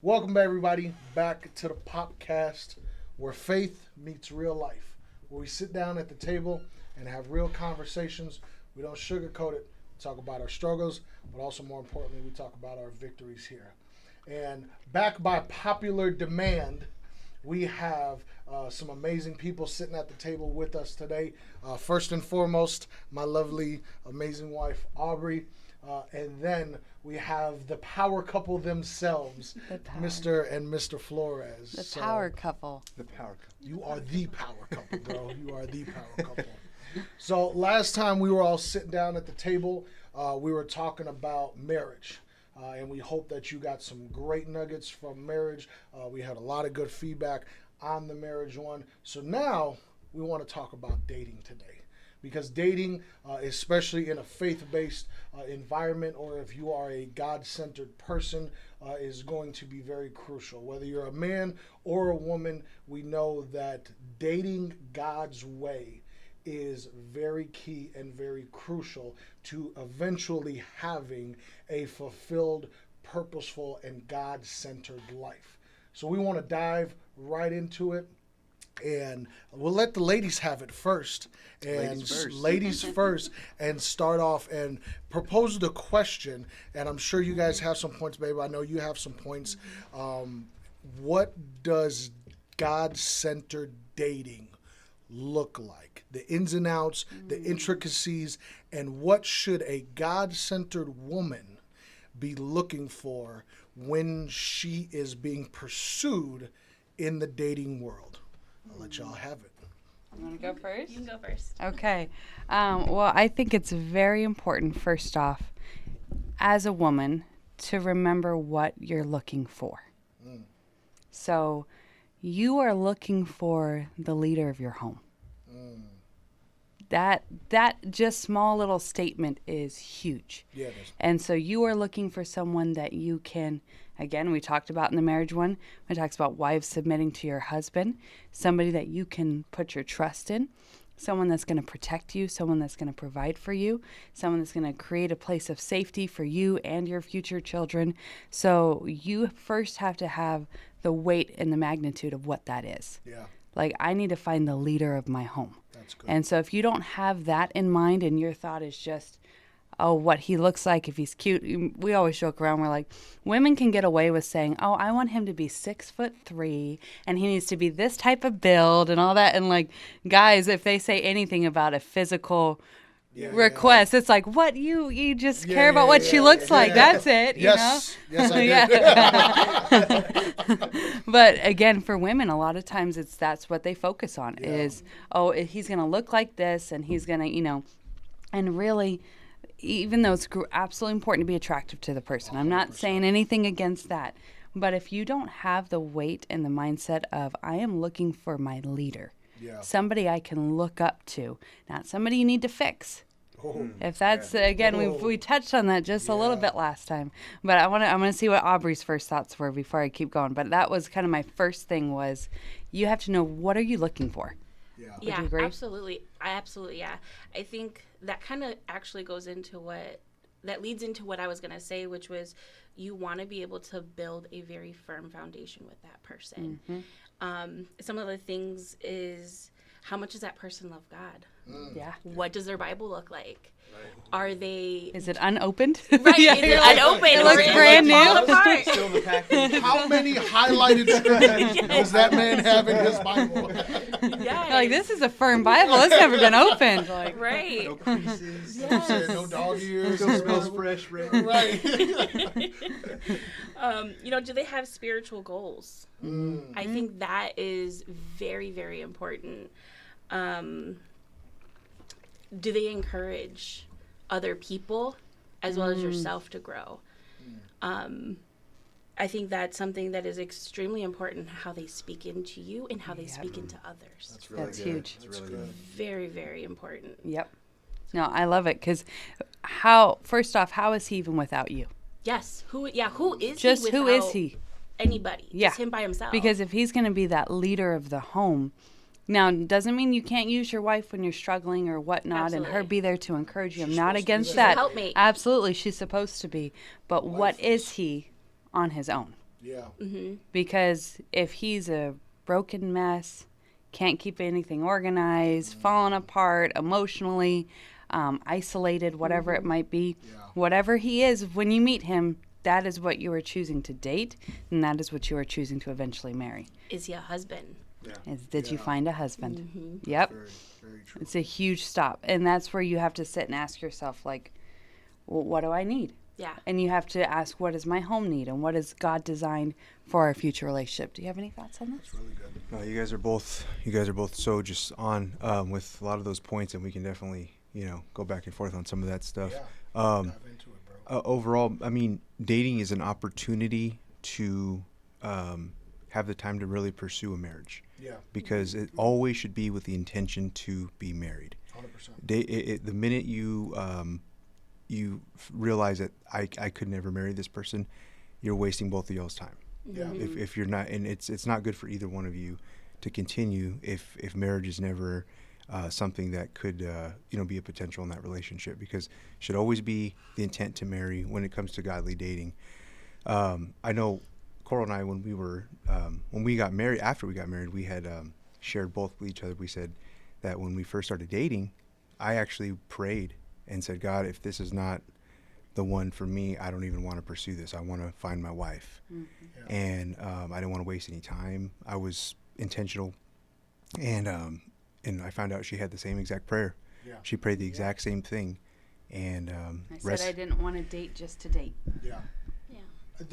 Welcome everybody back to the Popcast, where faith meets real life, where we sit down at the table and have real conversations. We don't sugarcoat it. We talk about our struggles, but also more importantly, we talk about our victories here. And back by popular demand, we have some amazing people sitting at the table with us today. First and foremost, my lovely, amazing wife, Aubrey. And then we have the power couple themselves, Mr. and Mr. Flores. The power couple. The power couple. You are the power couple, bro. You are the power couple. So last time we were all sitting down at the table, we were talking about marriage. And we hope that you got some great nuggets from marriage. We had a lot of good feedback on the marriage one. So now we want to talk about dating today. Because dating, especially in a faith-based environment, or if you are a God-centered person, is going to be very crucial. Whether you're a man or a woman, we know that dating God's way is very key and very crucial to eventually having a fulfilled, purposeful, and God-centered life. So we want to dive right into it. And we'll let the ladies have it first. And ladies first, and start off and propose the question. And I'm sure you guys have some points, babe. I know you have some points. What does God-centered dating look like? The ins and outs, the intricacies, and what should a God-centered woman be looking for when she is being pursued in the dating world? I'll let y'all have it. You want to go first? You can go first. Okay. Well, I think it's very important, first off, as a woman, to remember what you're looking for. So you are looking for the leader of your home. That just small little statement is huge. Yeah, it is. And so you are looking for someone that you can, again, we talked about in the marriage one, it talks about wives submitting to your husband, somebody that you can put your trust in, someone that's going to protect you, someone that's going to provide for you, someone that's going to create a place of safety for you and your future children. So you first have to have the weight and the magnitude of what that is. Yeah. Like, I need to find the leader of my home. That's good. And so if you don't have that in mind and your thought is just, oh, what he looks like, if he's cute, we always joke around, we're like, women can get away with saying, oh, I want him to be 6'3" and he needs to be this type of build and all that. And like, guys, if they say anything about a physical request, it's like, what, you just care about what she looks like. That's it. Yes, you know? yes, I did. But again, for women, a lot of times that's what they focus on is, oh, he's going to look like this and he's going to, and really, even though it's absolutely important to be attractive to the person, I'm not saying anything against that. But if you don't have the weight and the mindset of, I am looking for my leader, somebody I can look up to, not somebody you need to fix. If that's again, we touched on that just a little bit last time, but I'm gonna see what Aubrey's first thoughts were before I keep going. But that was kind of my first thing was, you have to know, what are you looking for? Would you agree? Absolutely. Yeah. I think that kind of actually goes into that leads into what I was gonna say, which was you want to be able to build a very firm foundation with that person. Some of the things is, how much does that person love God? Yeah. What does their Bible look like? Are they... Is it unopened? Right. Is it unopened? It looks brand new. Still the package. How many highlighted scriptures does that man have in his Bible? Yes. Like, this is a firm Bible. It's never been opened. Like, right. No creases. No dog ears. Still smells fresh, right? Right. Do they have spiritual goals? I think that is very, very important. Do they encourage other people as well as yourself to grow? I think that's something that is extremely important, how they speak into you and how they speak into others. That's huge. That's really good. Very, very important. Yep. No, I love it, because first off, how is he even without you? Yes. Who is Just he who without is he? Anybody. Yeah. Just him by himself. Because if he's going to be that leader of the home, now, doesn't mean you can't use your wife when you're struggling or whatnot, and her be there to encourage you. I'm not against that. She's a helpmate. Absolutely, she's supposed to be. But what is he on his own? Yeah. Because if he's a broken mess, can't keep anything organized, falling apart emotionally, isolated, whatever it might be, whatever he is, when you meet him, that is what you are choosing to date, and that is what you are choosing to eventually marry. Is he a husband? Did you find a husband? Yep. Very, very true. It's a huge stop. And that's where you have to sit and ask yourself, like, well, what do I need? Yeah. And you have to ask, what does my home need? And what is God designed for our future relationship? Do you have any thoughts on this? That's really good. No, you guys are both so just on with a lot of those points, and we can definitely, go back and forth on some of that stuff. Yeah. Dive into it, bro. Overall, I mean, dating is an opportunity to have the time to really pursue a marriage. Yeah. Because it always should be with the intention to be married. 100%. The minute you realize that I could never marry this person, you're wasting both of y'all's time. Yeah. If you're not, and it's not good for either one of you to continue if marriage is never something that could be a potential in that relationship, because it should always be the intent to marry when it comes to godly dating. I know Coral and I, when we got married, after we got married, we had shared both with each other. We said that when we first started dating, I actually prayed and said, God, if this is not the one for me, I don't even want to pursue this. I want to find my wife. Yeah. And I didn't want to waste any time. I was intentional. And I found out she had the same exact prayer. Yeah. She prayed the exact same thing. And I said I didn't want to date just to date. Yeah. Yeah.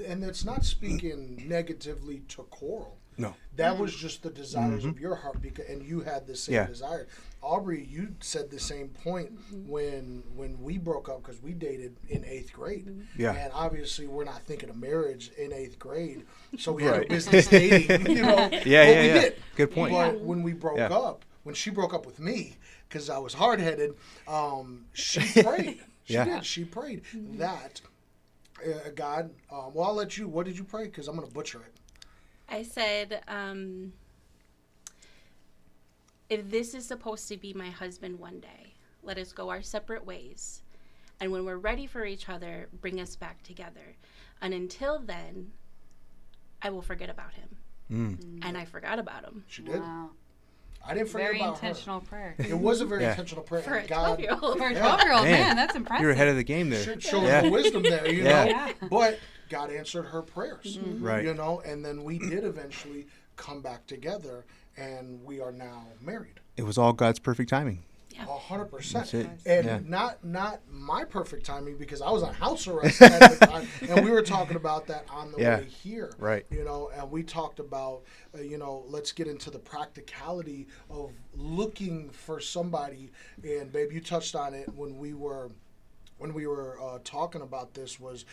And it's not speaking negatively to Coral. No. That was just the desires of your heart, and you had the same Yeah. desire. Aubrey, you said the same point when we broke up, because we dated in 8th grade. Yeah. And obviously we're not thinking of marriage in 8th grade, so we Right. had a business dating, Yeah, but yeah, we yeah. did. Good point. But when we broke Yeah. up, when she broke up with me, because I was hard-headed, she prayed. She Yeah. did. She prayed that God, well, I'll let you. What did you pray? Because I'm going to butcher it. I said, if this is supposed to be my husband one day, let us go our separate ways. And when we're ready for each other, bring us back together. And until then, I will forget about him. And I forgot about him. She did. Wow. I didn't forget Very about intentional prayer. her. It was a very Yeah. intentional prayer. For a and God 12-year-old. For a Yeah. 12-year-old, Man, man, that's impressive. You're ahead of the game there. showed Yeah. the wisdom there, you Yeah. know. Yeah. But God answered her prayers, Right. you know. And then we did eventually come back together, and we are now married. It was all God's perfect timing. 100%. That's it. And Yeah. not my perfect timing, because I was on house arrest at the time, and we were talking about that on the Yeah. way here. Right. You know, and we talked about let's get into the practicality of looking for somebody. And babe, you touched on it when we were talking about this, was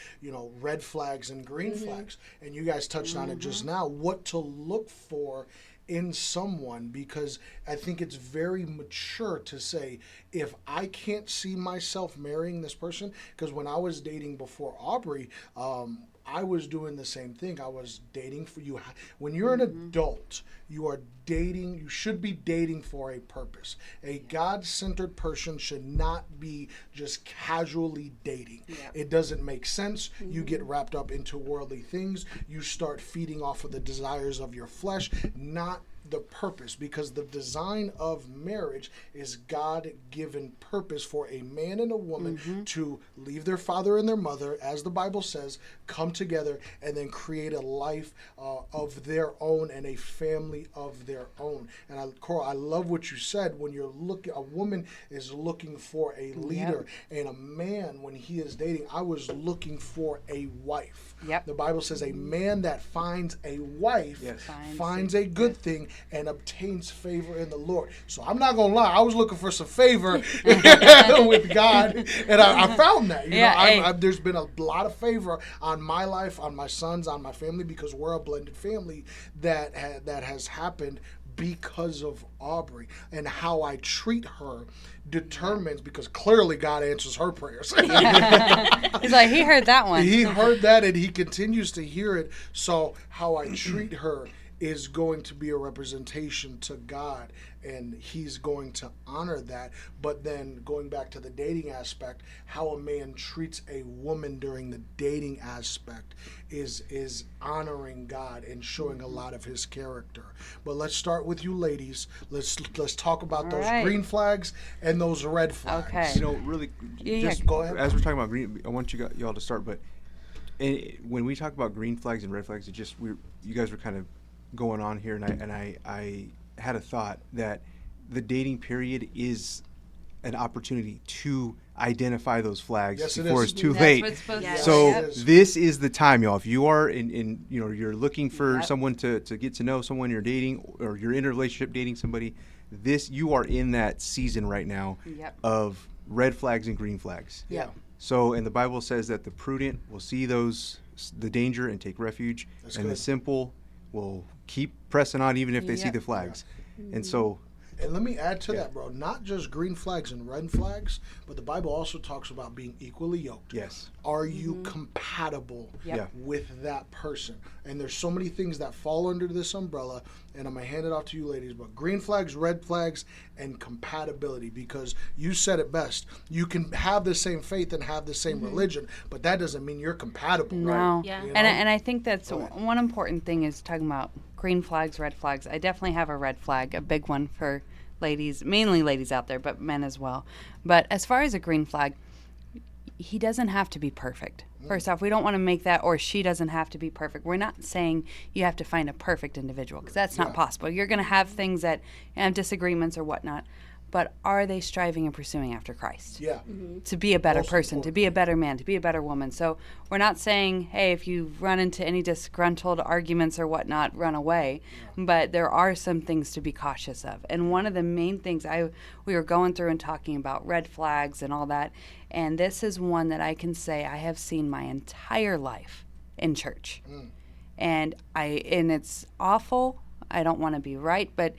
red flags and green flags, and you guys touched on it just now, what to look for in someone, because I think it's very mature to say, if I can't see myself marrying this person, because when I was dating before Aubrey, I was doing the same thing. I was dating for you. When you're an adult, you are dating. You should be dating for a purpose. A God-centered person should not be just casually dating. It doesn't make sense. You get wrapped up into worldly things. You start feeding off of the desires of your flesh, not the purpose, because the design of marriage is God-given purpose for a man and a woman to leave their father and their mother, as the Bible says, come together, and then create a life of their own and a family of their own. And Coral, I love what you said. When you're looking, a woman is looking for a leader, and a man, when he is dating, I was looking for a wife. Yep. The Bible says a man that finds a wife Yes. finds a good thing and obtains favor in the Lord. So I'm not gonna lie, I was looking for some favor with God, and I found that. You know, there's been a lot of favor on my life, on my sons, on my family, because we're a blended family that has happened because of Aubrey. And how I treat her determines, because clearly God answers her prayers. He's like, he heard that one. He heard that, and he continues to hear it. So how I treat her is going to be a representation to God, and he's going to honor that. But then going back to the dating aspect, how a man treats a woman during the dating aspect is honoring God and showing a lot of his character. But let's start with you ladies. Let's talk about those right. green flags and those red flags. Okay. You know, really, Yeah, just go ahead. as we're talking about green, I want y'all to start. But when we talk about green flags and red flags, you guys were kind of going on here, and I had a thought that the dating period is an opportunity to identify those flags Yes, it before is. it's too That's late. what's supposed Yes. to So Yep. this is the time, y'all. If you are in you're looking for Yep. someone to get to know someone you're dating, or you're in a relationship dating somebody, you are in that season right now Yep. of red flags and green flags. Yep. So, and the Bible says that the prudent will see the danger and take refuge, That's and good. the simple will keep pressing on even if they see Yep. the flags. And so, And let me add to Yeah. that, bro. Not just green flags and red flags, but the Bible also talks about being equally yoked. yes, Are you compatible Yep. Yeah. with that person? And there's so many things that fall under this umbrella, and I'm gonna hand it off to you ladies. But green flags, red flags, and compatibility, because you said it best. You can have the same faith and have the same religion, but that doesn't mean you're compatible. No. Yeah. You know? And I think that's Go ahead. one important thing is talking about green flags, red flags. I definitely have a red flag, a big one for ladies, mainly ladies out there, but men as well. But as far as a green flag, he doesn't have to be perfect. First off, we don't want to make that, or she doesn't have to be perfect. We're not saying you have to find a perfect individual, because that's not Yeah. possible. You're going to have things that have disagreements or whatnot. But are they striving and pursuing after Christ? Yeah. To be a better Most person, to important. be a better man, to be a better woman. So we're not saying, hey, if you run into any disgruntled arguments or whatnot, run away. But there are some things to be cautious of. And one of the main things we were going through and talking about red flags and all that. And this is one that I can say I have seen my entire life in church. And it's awful. I don't want to be right, but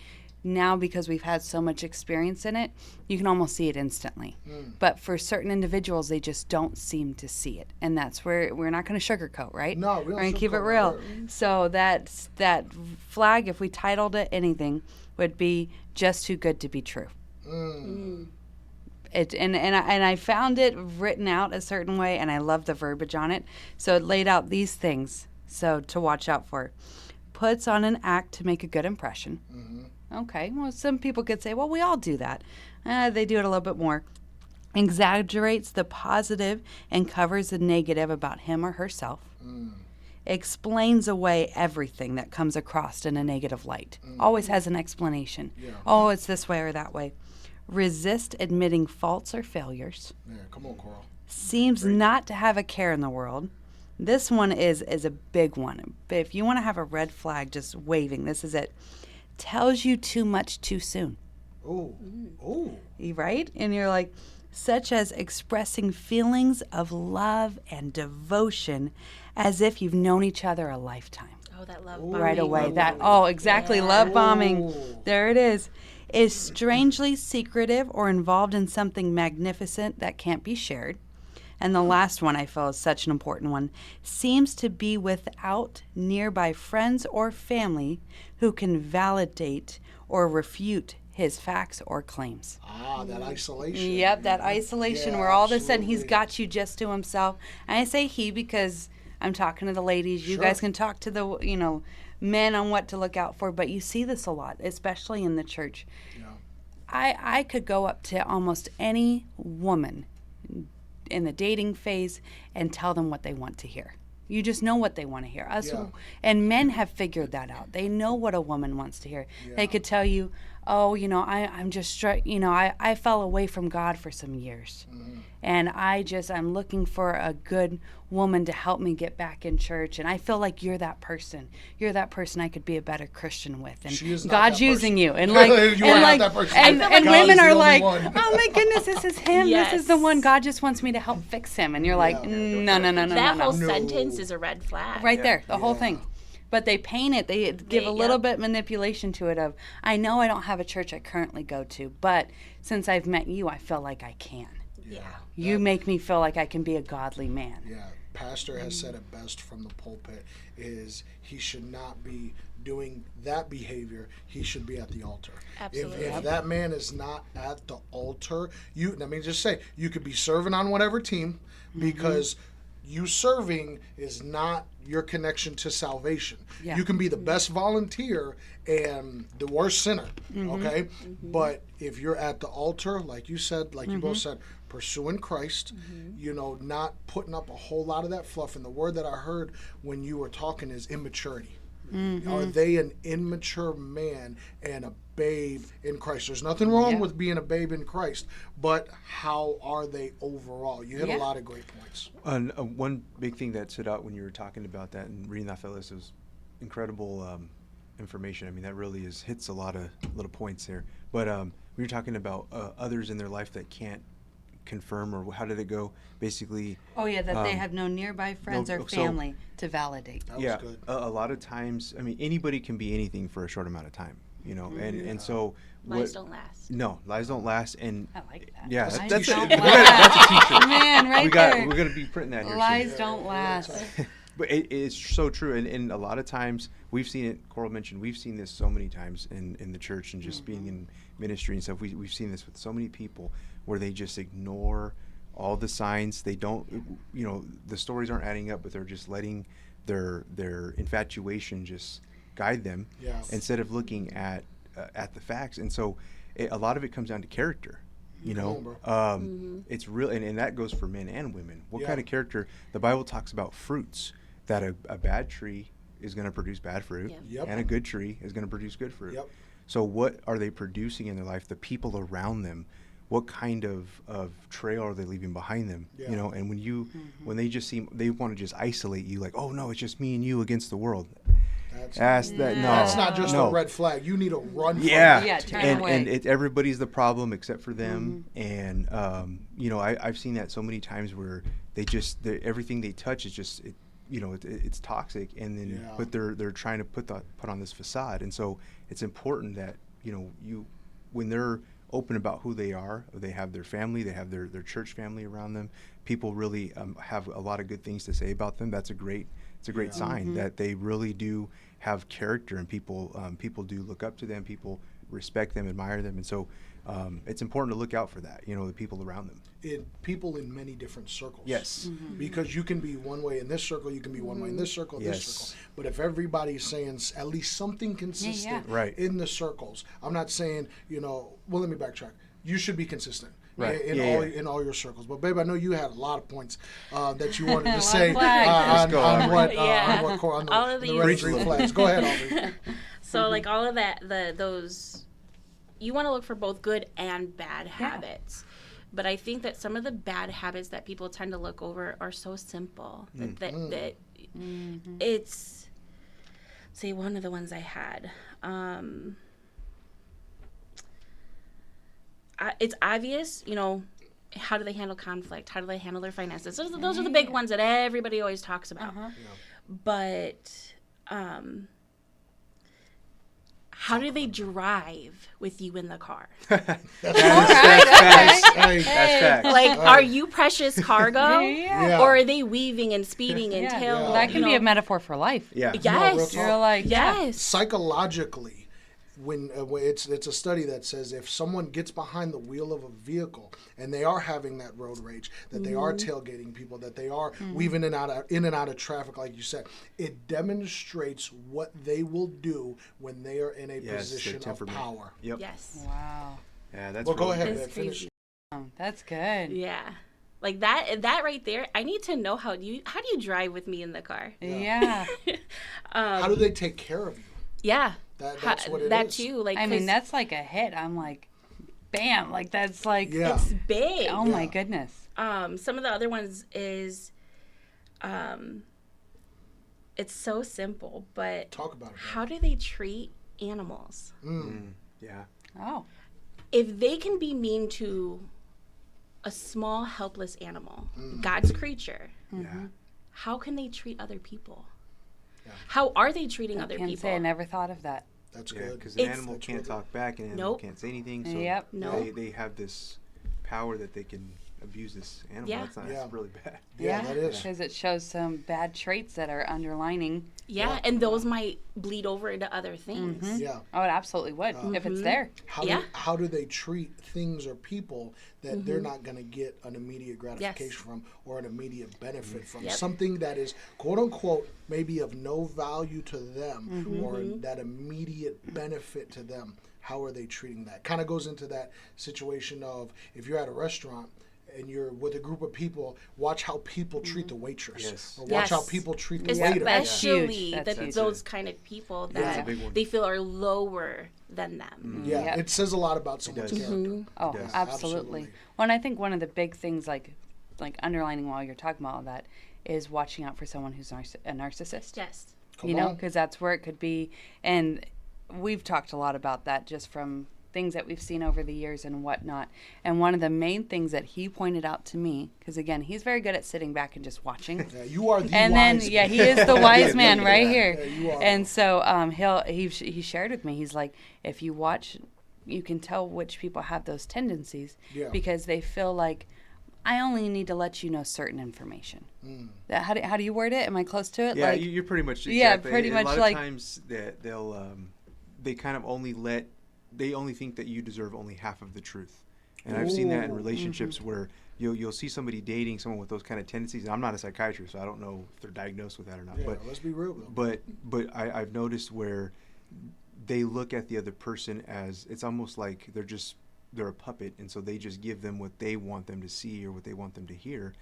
now, because we've had so much experience in it, you can almost see it instantly. But for certain individuals, they just don't seem to see it. And that's where we're not going to sugarcoat, right? No, we don't We're going to keep it sugarcoat, real. right. So that flag, if we titled it anything, would be just too good to be true. And I found it written out a certain way, and I love the verbiage on it. So it laid out these things so to watch out for. Puts on an act to make a good impression. Okay, well, some people could say, well, we all do that. They do it a little bit more. Exaggerates the positive and covers the negative about him or herself. Explains away everything that comes across in a negative light. Always has an explanation. Yeah. Oh, it's this way or that way. Resist admitting faults or failures. Yeah, come on, Coral. Seems not to have a care in the world. This one is a big one. But if you want to have a red flag just waving, this is it. Tells you too much too soon. Ooh. Ooh. Right? And you're like, such as expressing feelings of love and devotion as if you've known each other a lifetime. Oh, that love Ooh. bombing. Right away. Ooh. Exactly. Yeah. Love bombing. Ooh. There it is. Is strangely secretive or involved in something magnificent that can't be shared. And the last one I feel is such an important one. Seems to be without nearby friends or family who can validate or refute his facts or claims. That isolation. Yep, that isolation Yeah, where all of a sudden he's absolutely. got you just to himself. And I say he because I'm talking to the ladies. You Sure. guys can talk to the, men on what to look out for. But you see this a lot, especially in the church. Yeah. I could go up to almost any woman in the dating phase and tell them what they want to hear. You just know what they want to hear. Yeah. And men have figured that out. They know what a woman wants to hear. Yeah. They could tell you, oh, I'm just, I fell away from God for some years. And I'm looking for a good woman to help me get back in church. And I feel like you're that person. You're that person I could be a better Christian with. And She is not God's that using person. you. And You are not that person. and I feel like women God is are the like, only one. oh my goodness, this is him. This is the Yes. one. God just wants me to help fix him. And you're like, Yeah. no. That whole No. sentence is a red flag. Right there, the whole Yeah. thing. But they paint it, they give a little bit manipulation to it of, I know I don't have a church I currently go to, but since I've met you, I feel like I can. Yeah. You make me feel like I can be a godly man. Yeah. pastor has said it best from the pulpit is he should not be doing that behavior. He should be at the altar. Absolutely. If that man is not at the altar, let me just say, you could be serving on whatever team because you serving is not your connection to salvation. Yeah. You can be the best volunteer and the worst sinner, okay? But if you're at the altar, like you said, like you both said, pursuing Christ, not putting up a whole lot of that fluff. And the word that I heard when you were talking is immaturity. Are they an immature man and a babe in Christ? There's nothing wrong with being a babe in Christ, but how are they overall? You hit a lot of great points. One big thing that stood out when you were talking about that and reading that list was incredible information. I mean, that really hits a lot of little points there. But when you're talking about others in their life that can't confirm, or how did it go? Basically, that they have no nearby friends or family to validate. That was good. A lot of times, I mean, anybody can be anything for a short amount of time, and so Lies don't last. No, lies don't last, and I like that. yeah, Lies that's don't a t-shirt. Man, right there. We're gonna be printing that here Lies soon. don't last. But it's so true, and a lot of times we've seen it. Coral mentioned we've seen this so many times in the church and just being in ministry and stuff. We've seen this with so many people where they just ignore all the signs. They don't, the stories aren't adding up, but they're just letting their infatuation just guide them instead of looking at the facts. And so a lot of it comes down to character. It's real, and that goes for men and women. What kind of character? The Bible talks about fruits, that a bad tree is going to produce bad fruit, and a good tree is going to produce good fruit. So what are they producing in their life? The people around them, what kind of trail are they leaving behind them? And when they just they want to just isolate you, like, oh no, it's just me and you against the world. That's not just a red flag. You need to run from turn away. And everybody's the problem except for them. And I've seen that so many times where everything they touch is just it's toxic, and then but they're trying to put on this facade. And so it's important that when they're open about who they are, they have their family, they have their church family around them, people really have a lot of good things to say about them. It's a great sign that they really do have character, and people do look up to them, people respect them, admire them. And so it's important to look out for that, the people around them. People in many different circles. Yes. Because you can be one way in this circle, you can be one way in this circle, this circle. But if everybody's saying at least something consistent in the circles, I'm not saying, well, let me backtrack. You should be consistent. Right. In all your circles. But babe, I know you had a lot of points that you wanted to say on the red green flags. Go ahead, Aubrey. So like all of that, those you want to look for both good and bad habits. But I think that some of the bad habits that people tend to look over are so simple that it's, say, one of the ones I had. It's obvious, how do they handle conflict? How do they handle their finances? Those are the big ones that everybody always talks about. But how do they drive with you in the car? That's facts. Like, are you precious cargo? Or are they weaving and speeding until... That can be a metaphor for life. Yes. You're like, yes. Psychologically, when it's a study that says if someone gets behind the wheel of a vehicle and they are having that road rage, that they are tailgating people, that they are weaving in and out of traffic, like you said, it demonstrates what they will do when they are in a position of power. Yep. Yes. Wow. Yeah, that's well, go really ahead, That's man. Finish. That's good. Yeah. Like that right there, I need to know how do you drive with me in the car? Yeah. How do they take care of you? Yeah. That's what it is. That too. Like, I mean, that's like a hit. I'm like, bam. Like, that's like, it's big. oh my goodness. Some of the other ones is, it's so simple, but talk about it. How do they treat animals? Yeah. Oh. If they can be mean to a small, helpless animal, God's creature, how can they treat other people? How are they treating other people? Say I never thought of that. That's good. Because an animal can't talk back, and an animal can't say anything. So they have this power that they can abuse this animal. Yeah. That's not Yeah. that's really bad. Yeah, that is. because it shows some bad traits that are underlining. Yeah, and those might bleed over into other things. Yeah. Oh, it absolutely would if it's there. How do they treat things or people that they're not going to get an immediate gratification from or an immediate benefit from? Yep. Something that is quote unquote maybe of no value to them or that immediate benefit to them. How are they treating that? Kind of goes into that situation of if you're at a restaurant and you're with a group of people, watch how people treat the waitress, Yes. or watch how Yes. people treat the Yeah. waiter. Especially Huge. That's huge. those kind of people That's a that big one. they feel are lower than them. Yeah, Yep. it says a lot about someone's does. character. Oh, does. absolutely. Absolutely. Well, and I think one of the big things, like underlining while you're talking about all that, is watching out for someone who's a narcissist. Yes. Come You know, on. because that's where it could be. And we've talked a lot about that just from things that we've seen over the years and whatnot. And one of the main things that he pointed out to me, because again, he's very good at sitting back and just watching. Yeah, you are the And then, wise yeah, man. he is the wise man right here. Yeah, you are. And so he shared with me, he's like, if you watch, you can tell which people have those tendencies Yeah. because they feel like, I only need to let you know certain information. That, how do you word it? Am I close to it? Yeah, like, you're pretty much exactly. Yeah, pretty a much lot like- of times that they kind of they only think that you deserve only half of the truth. And I've seen that in Ooh. relationships where you'll see somebody dating someone with those kind of tendencies. And I'm not a psychiatrist, so I don't know if they're diagnosed with that or not. Yeah, But let's be real though. I've noticed where they look at the other person as it's almost like they're a puppet, and so they just give them what they want them to see or what they want them to hear,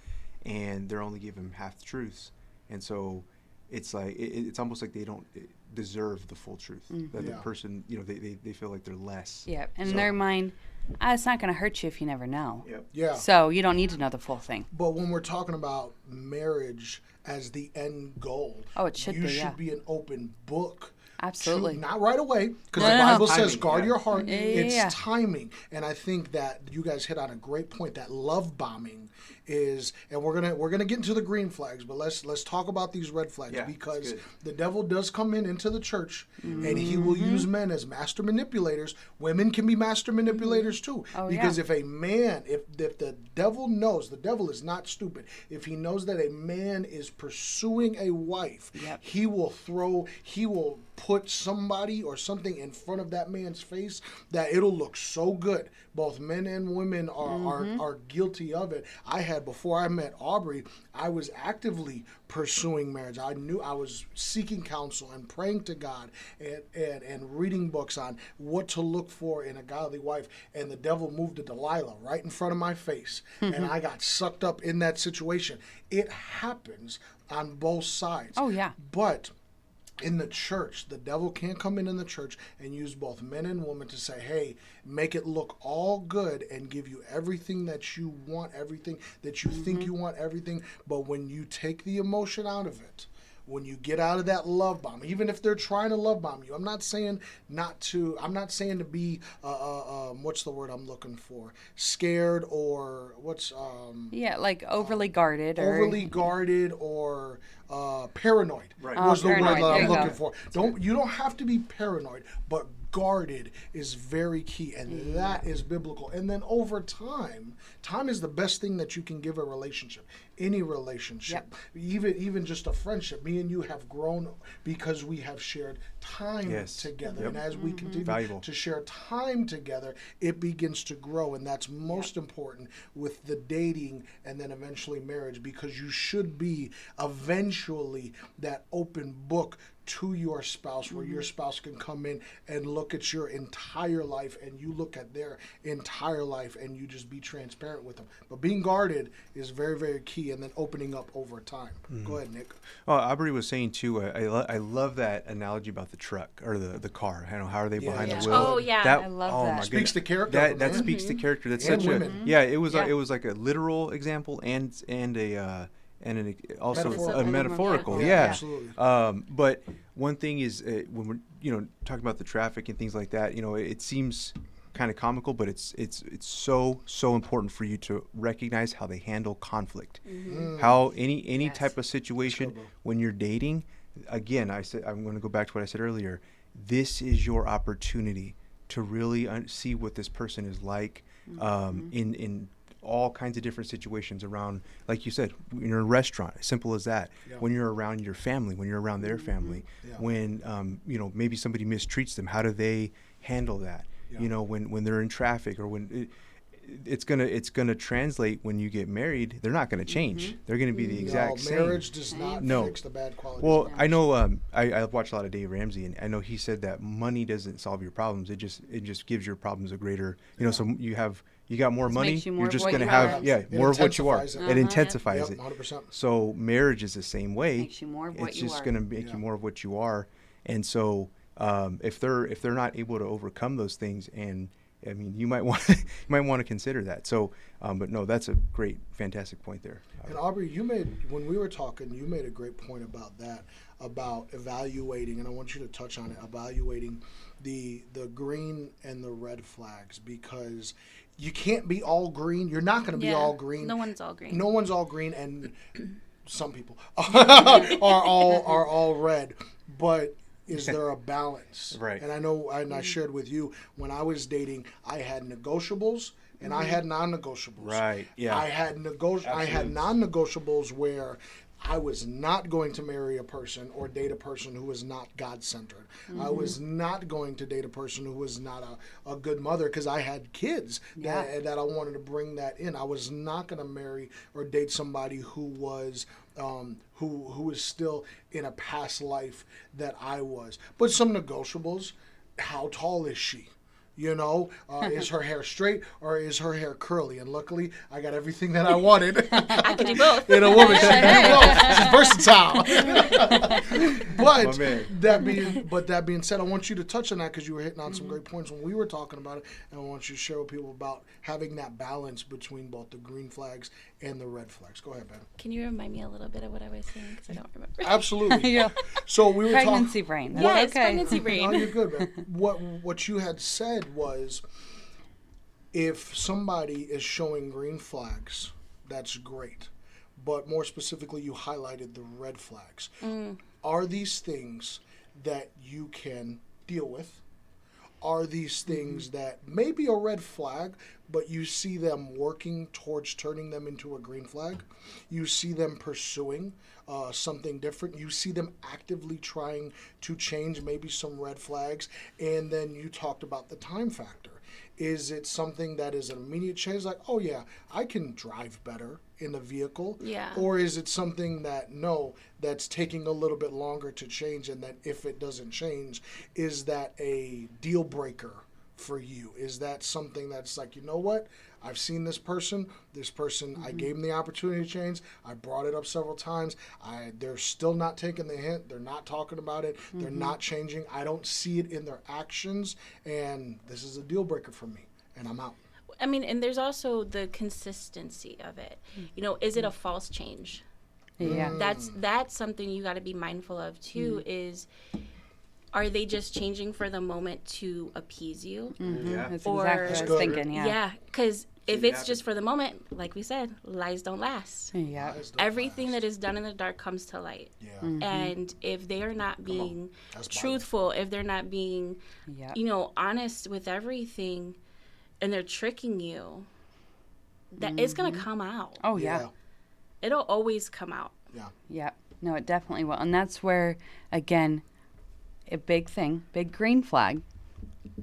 and they're only giving them half the truths. And so it's like it's almost like they don't deserve the full truth. That the Yeah. person, they feel like they're less. yeah. And in So- their mind, it's not going to hurt you if you never know. Yep. Yeah. So you don't need to know the full thing. But when we're talking about marriage as the end goal, Oh, it should you be, should yeah. be an open book. Absolutely. Not right away, because No, the no, no. Bible says, Timing, guard yeah. your heart. Yeah, It's yeah. timing. And I think that you guys hit on a great point, that love bombing is, and we're gonna get into the green flags, but let's talk about these red flags, Yeah, because that's good. the devil does come into the church and he will Mm-hmm. use men as master manipulators. Women can be master manipulators too. Oh, because yeah. if a man, if the devil knows, the devil is not stupid, if he knows that a man is pursuing a wife, Yep. he will put somebody or something in front of that man's face that it'll look so good. Both men and women are guilty of it. Before I met Aubrey, I was actively pursuing marriage. I knew I was seeking counsel and praying to God and reading books on what to look for in a godly wife. And the devil moved to Delilah right in front of my face. And I got sucked up in that situation. It happens on both sides. Oh, yeah. But in the church, the devil can't come in the church and use both men and women to say, hey, make it look all good and give you everything that you want, everything that you think you want, everything. But when you take the emotion out of it, when you get out of that love bomb, even if they're trying to love bomb you, I'm not saying to be, what's the word I'm looking for? Scared or Yeah, like overly guarded or overly guarded or paranoid Right. was the word paranoid, that there I'm you looking go. for. You don't have to be paranoid, but guarded is very key, and that is biblical. And then over time is the best thing that you can give a relationship, any relationship, even just a friendship. Me and you have grown because we have shared time Yes. together, Yep. and as we continue Valuable. to share time together, it begins to grow, and that's most important with the dating and then eventually marriage, because you should be eventually that open book to your spouse, where your spouse can come in and look at your entire life and you look at their entire life and you just be transparent with them. But being guarded is very, very key, and then opening up over time. Go ahead, Nick. Oh, Aubrey was saying too. I love that analogy about the truck or the car. I don't know, how are they behind Yeah. the wheel? Oh, yeah. I love oh that. My Speaks goodness. to character of a That man. speaks to character. That's And such women. yeah. It was Yeah. it was like a literal example and also Metaphorical. a metaphorical. Yeah. Yeah. Absolutely. But one thing is when we're talking about the traffic and things like that, it seems kind of comical, but it's so important for you to recognize how they handle conflict. How any Yes. type of situation bro. when you're dating, again, I'm going to go back to what I said earlier. This is your opportunity to really see what this person is like in all kinds of different situations around, like you said, when you're in a restaurant, as simple as that. Yeah. When you're around your family, when you're around their family, Yeah. when maybe somebody mistreats them, how do they handle that? Yeah. When they're in traffic, or when it's gonna translate when you get married. They're not gonna change. They're gonna be the exact same. Marriage does not No. fix the bad qualities. Well, of I know. I watch a lot of Dave Ramsey, and I know he said that money doesn't solve your problems. It just gives your problems a greater. So you got more Just money. makes you more You're of just what gonna you have are. more of what you are. intensifies it. It intensifies Yep, it. 100%. So marriage is the same way. Makes you more of what It's you just are. gonna make Yeah. you more of what you are. And so if they're not able to overcome those things, and I mean, you might want to consider that. So, but no, that's a great, fantastic point there. And Aubrey, when we were talking, you made a great point about that, about evaluating, and I want you to touch on it, evaluating the green and the red flags, because you can't be all green. You're not going to be Yeah. all green. No one's all green. No one's all green, and some people are all red. But is there a balance? Right. And I know, and I shared with you, when I was dating, I had negotiables and I had non-negotiables. Right. Yeah. I had Absolutely. non-negotiables where I was not going to marry a person or date a person who was not God-centered. I was not going to date a person who was not a good mother, because I had kids that I wanted to bring that in. I was not going to marry or date somebody who was who was still in a past life that I was. But some negotiables: how tall is she? Is her hair straight or is her hair curly? And luckily, I got everything that I wanted I could do both. in a woman. She can do both. She's versatile. My But man. that being said, I want you to touch on that, because you were hitting on some great points when we were talking about it, and I want you to share with people about having that balance between both the green flags and the red flags. Go ahead, Ben. Can you remind me a little bit of what I was saying? Because I don't remember. Absolutely. Yeah. So we were Pregnancy brain. That's Yes, okay. pregnancy No, brain. you're good, man. What you had said was, if somebody is showing green flags, that's great. But more specifically, you highlighted the red flags. Are these things that you can deal with? Are these things that may be a red flag, but you see them working towards turning them into a green flag? You see them pursuing something different. You see them actively trying to change maybe some red flags. And then you talked about the time factor. Is it something that is an immediate change, like, oh yeah, I can drive better in the vehicle? Yeah. Or is it something that's taking a little bit longer to change, and that if it doesn't change, is that a deal breaker for you? Is that something that's like, you know what? I've seen this person, I gave them the opportunity to change. I brought it up several times. They're still not taking the hint. They're not talking about it. They're not changing. I don't see it in their actions, and this is a deal breaker for me, and I'm out. I mean, and there's also the consistency of it. Is it a false change? Yeah. That's something you got to be mindful of too. Is, are they just changing for the moment to appease you? Yeah. That's Or- exactly what I was Good. thinking. Yeah. Because if it it's happen. just for the moment, like we said, lies don't last. Yeah. Lies don't Everything last. that is done in the dark comes to light. Yeah. And if they are not being That's Bible. truthful, if they're not being, Yeah. honest with everything, and they're tricking you, that it's gonna come out. Oh yeah. Yeah. It'll always come out. Yeah. No, it definitely will. And that's where, again, a big thing, big green flag.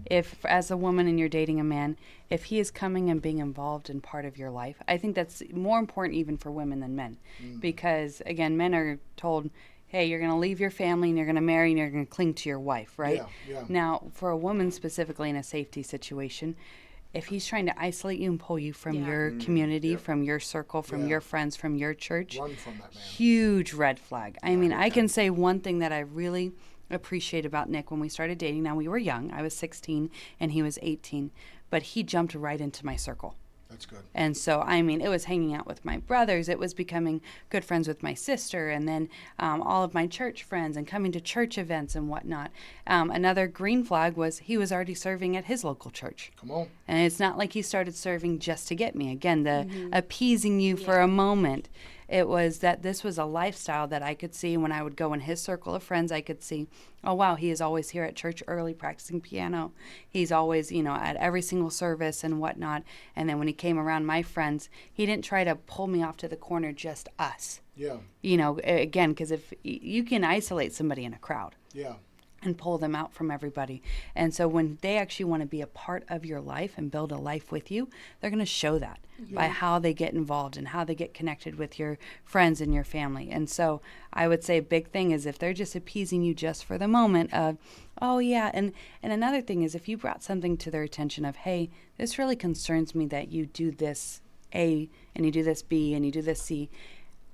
If, as a woman and you're dating a man, if he is coming and being involved in part of your life, I think that's more important even for women than men. Because, again, men are told, hey, you're going to leave your family and you're going to marry and you're going to cling to your wife, right? Yeah. Now, for a woman specifically in a safety situation, if he's trying to isolate you and pull you from Yeah. your community, from your circle, from Yeah. your friends, from your church, Run from that man. huge red flag. I mean, I can say one thing that I really appreciate about Nick when we started dating. Now, we were young. I was 16 and he was 18, but he jumped right into my circle. That's good. And so, I mean, it was hanging out with my brothers. It was becoming good friends with my sister, and then all of my church friends and coming to church events and whatnot. Another green flag was he was already serving at his local church. Come on. And it's not like he started serving just to get me. Again, the appeasing you for a moment. It was that this was a lifestyle that I could see when I would go in his circle of friends. I could see, oh, wow, he is always here at church early practicing piano. He's always, at every single service and whatnot. And then when he came around my friends, he didn't try to pull me off to the corner, just us. Yeah. Again, because if you can isolate somebody in a crowd. Yeah. And pull them out from everybody. And so when they actually want to be a part of your life and build a life with you, they're going to show that by how they get involved and how they get connected with your friends and your family. And so I would say a big thing is if they're just appeasing you just for the moment of, oh yeah, and another thing is if you brought something to their attention of, hey, this really concerns me that you do this A and you do this B and you do this C,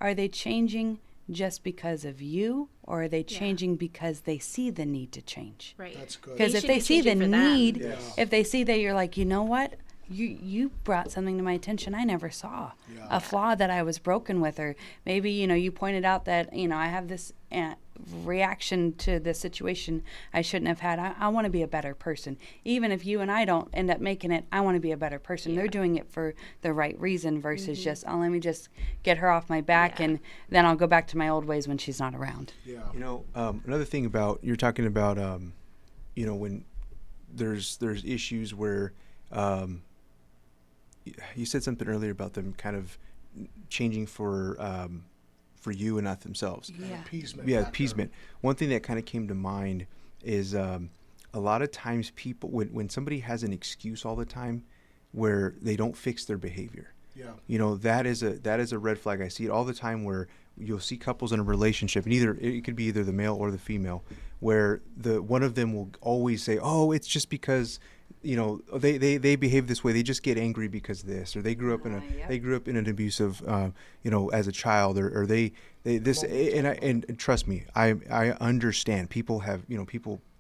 are they changing just because of you, or are they changing because they see the need to change? Right. That's good. Because They if should they be see the changing for them. need, Yeah. if they see that you're like, you know what, you brought something to my attention I never saw, Yeah. a flaw that I was broken with, or maybe you pointed out that I have this reaction to this situation I shouldn't have had. I want to be a better person. Even if you and I don't end up making it, I want to be a better person. They're doing it for the right reason versus just, oh, let me just get her off my back and then I'll go back to my old ways when she's not around. Yeah. Another thing about you're talking about, when there's issues where you said something earlier about them kind of changing for you and not themselves. Yeah. Appeasement. Yeah, factor. appeasement. One thing that kind of came to mind is a lot of times people, when somebody has an excuse all the time where they don't fix their behavior, Yeah. that is a red flag. I see it all the time where you'll see couples in a relationship, and it could be either the male or the female, where one of them will always say, oh, it's just because they behave this way, they just get angry because of this, or they grew up in an abusive as a child, or they this, and trust me, I understand people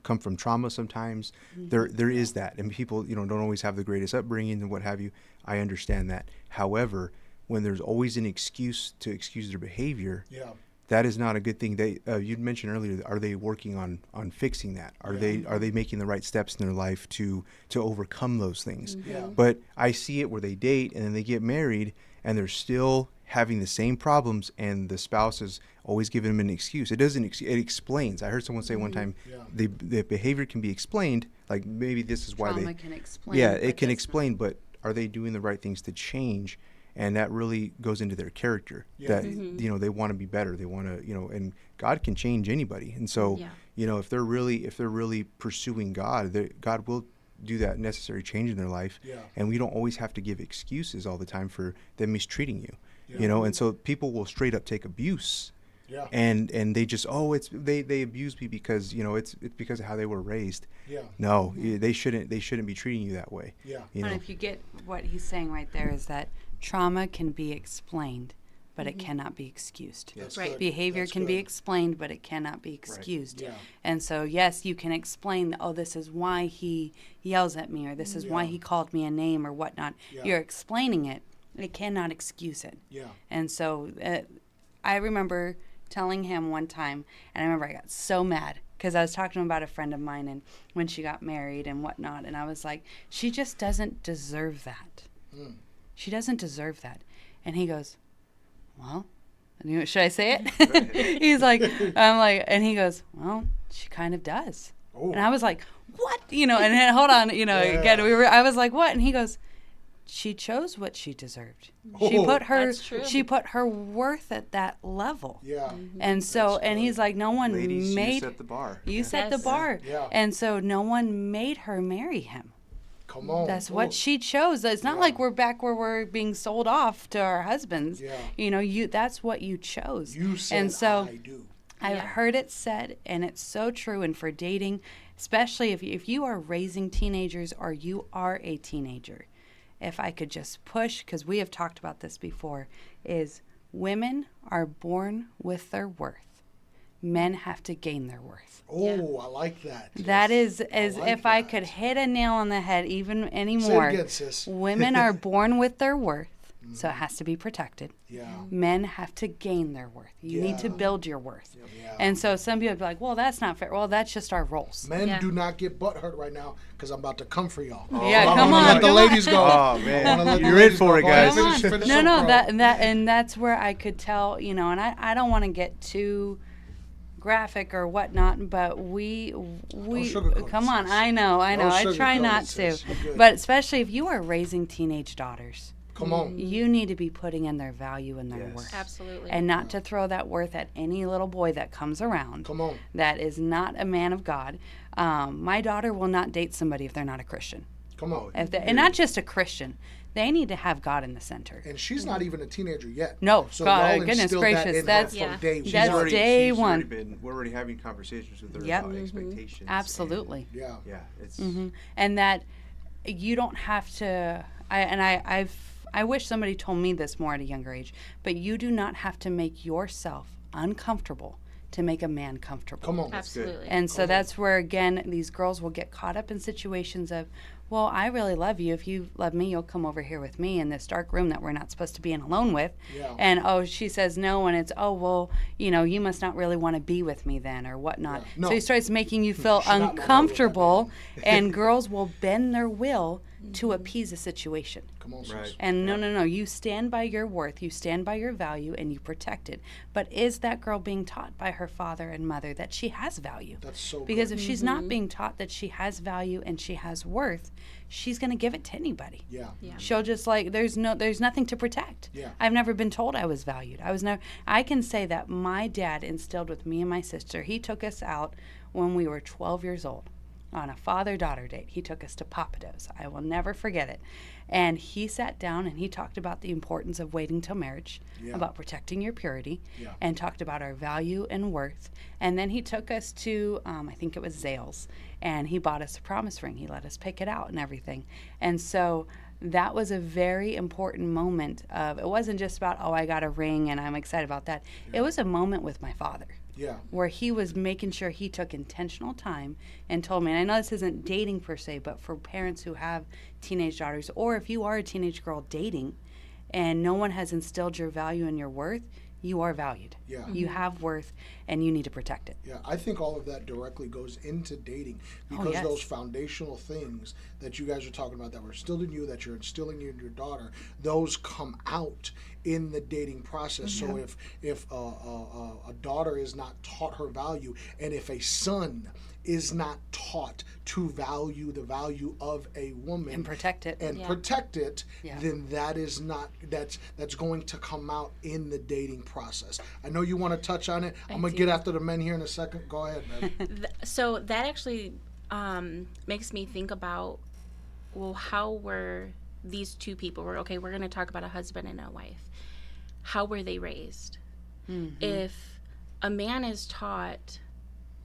come from trauma sometimes. There is that, and people don't always have the greatest upbringing and what have you. I understand that. However, when there's always an excuse to excuse their behavior, Yeah. that is not a good thing. You'd mentioned earlier, are they working on fixing that? Are they making the right steps in their life to overcome those things? Yeah. But I see it where they date and then they get married and they're still having the same problems, and the spouse is always giving them an excuse. It doesn't. It explains. I heard someone say one time, Yeah. the behavior can be explained. Like maybe this is why Trauma they. can explain. Yeah, but it can does explain, but are they doing the right things to change? And that really goes into their character. Yeah. That they want to be better. They want to and God can change anybody. And so if they're really pursuing God, God will do that necessary change in their life. Yeah. And we don't always have to give excuses all the time for them mistreating you. Yeah. And so people will straight up take abuse. Yeah. And they just they abuse me because it's because of how they were raised. Yeah. No, they shouldn't be treating you that way. Yeah. And if you get what he's saying right there is that trauma can be explained, but it cannot be excused. That's Right. good. Behavior That's can be good. explained, but it cannot be excused. Yeah. And so, yes, you can explain, oh, this is why he yells at me, or this is why Yeah. he called me a name, or whatnot. Yeah. You're explaining it. It cannot excuse it. Yeah. And so I remember telling him one time, and I remember I got so mad because I was talking to him about a friend of mine and when she got married and whatnot. And I was like, she just doesn't deserve that. She doesn't deserve that. And he goes, well, should I say it? He's like, I'm like, and he goes, well, she kind of does. Oh. And I was like, what? And then, hold on, again, I was like, what? And he goes, she chose what she deserved. She Oh. put her, That's true. she put her worth at that level. Yeah. And so, That's and he's like, no one Ladies, you made, set the bar. you Yeah. set the Yes. bar. Yeah. And so no one made her marry him. Come on. That's Oh. what she chose. It's not Yeah. like we're back where we're being sold off to our husbands. Yeah. That's what you chose. You said and so I do. I've Yeah. heard it said, and it's so true. And for dating, especially if you are raising teenagers or you are a teenager, if I could just push, because we have talked about this before, is women are born with their worth. Men have to gain their worth. Oh, I like that. That is as like if I that. could hit a nail on the head even Say it anymore. again, sis. Women are born with their worth. So it has to be protected. Yeah. Men have to gain their worth. You need to Yeah. build your worth. Yeah. And so some people be like, well, that's not fair. Well, that's just our roles. Men, Yeah. do not get butt hurt right now because I'm about to come for y'all. Yeah, I come wanna on, let the come on. ladies go. Oh I wanna man, let the you're in ladies for go. it, Go ahead, guys. finish No, up, no, bro. and that's where I could tell, and I don't want to get too graphic or whatnot, but we sugarcoat it, come on, sis. I know, I Don't try sugarcoat not it, to, sis. You're good. but especially if you are raising teenage daughters, Come on. you need to be putting in their value and their Yes. worth. Absolutely. And not to throw that worth at any little boy that comes around Come on. that is not a man of God. My daughter will not date somebody if they're not a Christian. Come on. And not just a Christian. They need to have God in the center. And she's not even a teenager yet. No, So God, y'all goodness instilled gracious, that in her that's- from Yeah. day That's one. day she's one. already been, we're already having conversations with her Yep. about expectations. Absolutely. Yeah. And, yeah, it's And that you don't have to. I wish somebody told me this more at a younger age. But you do not have to make yourself uncomfortable to make a man comfortable. Come on. Absolutely. And so that's where again these girls will get caught up in situations of, well, I really love you. If you love me, you'll come over here with me in this dark room that we're not supposed to be in alone with. Yeah. And oh, she says no, and it's oh well, you must not really want to be with me then or whatnot. Yeah. No. So he starts making you feel Should not know uncomfortable, and girls will bend their will to appease a situation. Come on, sis. Right. And no, you stand by your worth, you stand by your value, and you protect it. But is that girl being taught by her father and mother that she has value? That's so Because good. if she's not being taught that she has value and she has worth, she's going to give it to anybody. Yeah. She'll just like there's nothing to protect. Yeah. I've never been told I was valued. I can say that my dad instilled with me and my sister. He took us out when we were 12 years old on a father-daughter date. He took us to Papados. I will never forget it. And he sat down and he talked about the importance of waiting till marriage, Yeah. about protecting your purity, Yeah. and talked about our value and worth. And then he took us to, I think it was Zales, and he bought us a promise ring. He let us pick it out and everything. And so that was a very important moment of, it wasn't just about, oh, I got a ring and I'm excited about that. It was a moment with my father Yeah. where he was making sure he took intentional time and told me, and I know this isn't dating per se, but for parents who have teenage daughters, or if you are a teenage girl dating and no one has instilled your value and your worth, you are valued. Yeah. You have worth and you need to protect it. Yeah, I think all of that directly goes into dating because yes. those foundational things that you guys are talking about that were instilled in you, that you're instilling in your daughter, those come out in the dating process. So if a daughter is not taught her value, and if a son is not taught to value the value of a woman And protect it. and Yeah. protect it, Yeah. then that is not that's going to come out in the dating process. I know you want to touch on it. I'm gonna do. get after the men here in a second. Go ahead, man. So that actually makes me think about, well, how were these two people? We're going to talk about a husband and a wife. How were they raised? If a man is taught